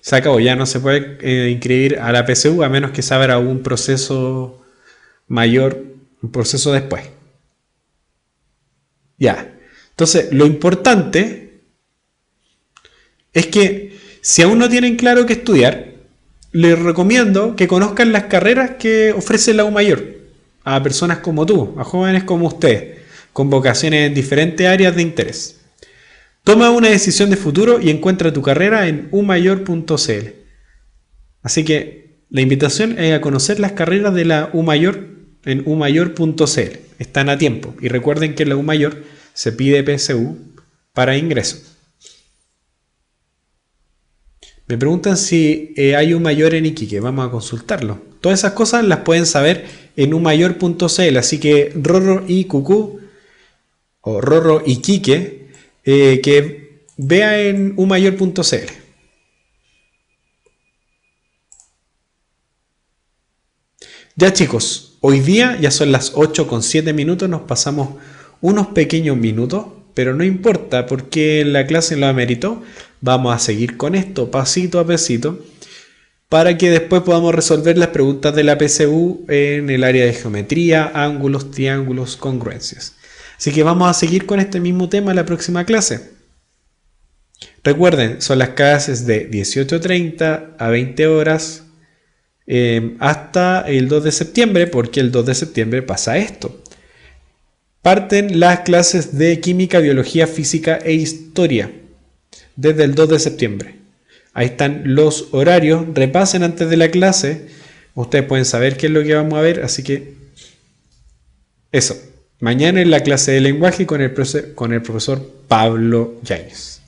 Se acabó, ya no se puede inscribir a la PSU a menos que se abra un proceso mayor, un proceso después. Ya. Entonces, lo importante es que si aún no tienen claro qué estudiar, les recomiendo que conozcan las carreras que ofrece la UMayor a personas como tú, a jóvenes como ustedes, con vocaciones en diferentes áreas de interés. Toma una decisión de futuro y encuentra tu carrera en umayor.cl. Así que la invitación es a conocer las carreras de la UMayor en umayor.cl. Están a tiempo. Y recuerden que en la UMayor se pide PSU para ingreso. Me preguntan si hay UMayor en Iquique. Vamos a consultarlo. Todas esas cosas las pueden saber en umayor.cl. Así que Rorro y Cucú, o Rorro y Quique, que vea en umayor.cl. Ya, chicos, hoy día ya son las 8:07. Nos pasamos unos pequeños minutos, pero no importa porque la clase lo ameritó. Vamos a seguir con esto pasito a pasito para que después podamos resolver las preguntas de la PSU en el área de geometría, ángulos, triángulos, congruencias. Así que vamos a seguir con este mismo tema en la próxima clase. Recuerden, son las clases de 18:30 a 20 horas hasta el 2 de septiembre, porque el 2 de septiembre pasa esto. Parten las clases de química, biología, física e historia desde el 2 de septiembre. Ahí están los horarios. Repasen antes de la clase. Ustedes pueden saber qué es lo que vamos a ver, así que eso. Mañana en la clase de lenguaje con el profesor Pablo Yáñez.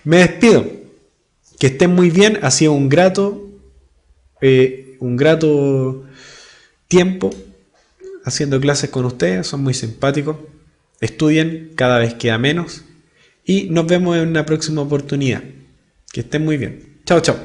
Me despido. Que estén muy bien. Ha sido un grato tiempo haciendo clases con ustedes. Son muy simpáticos. Estudien, cada vez queda menos. Y nos vemos en una próxima oportunidad. Que estén muy bien. Chao, chao.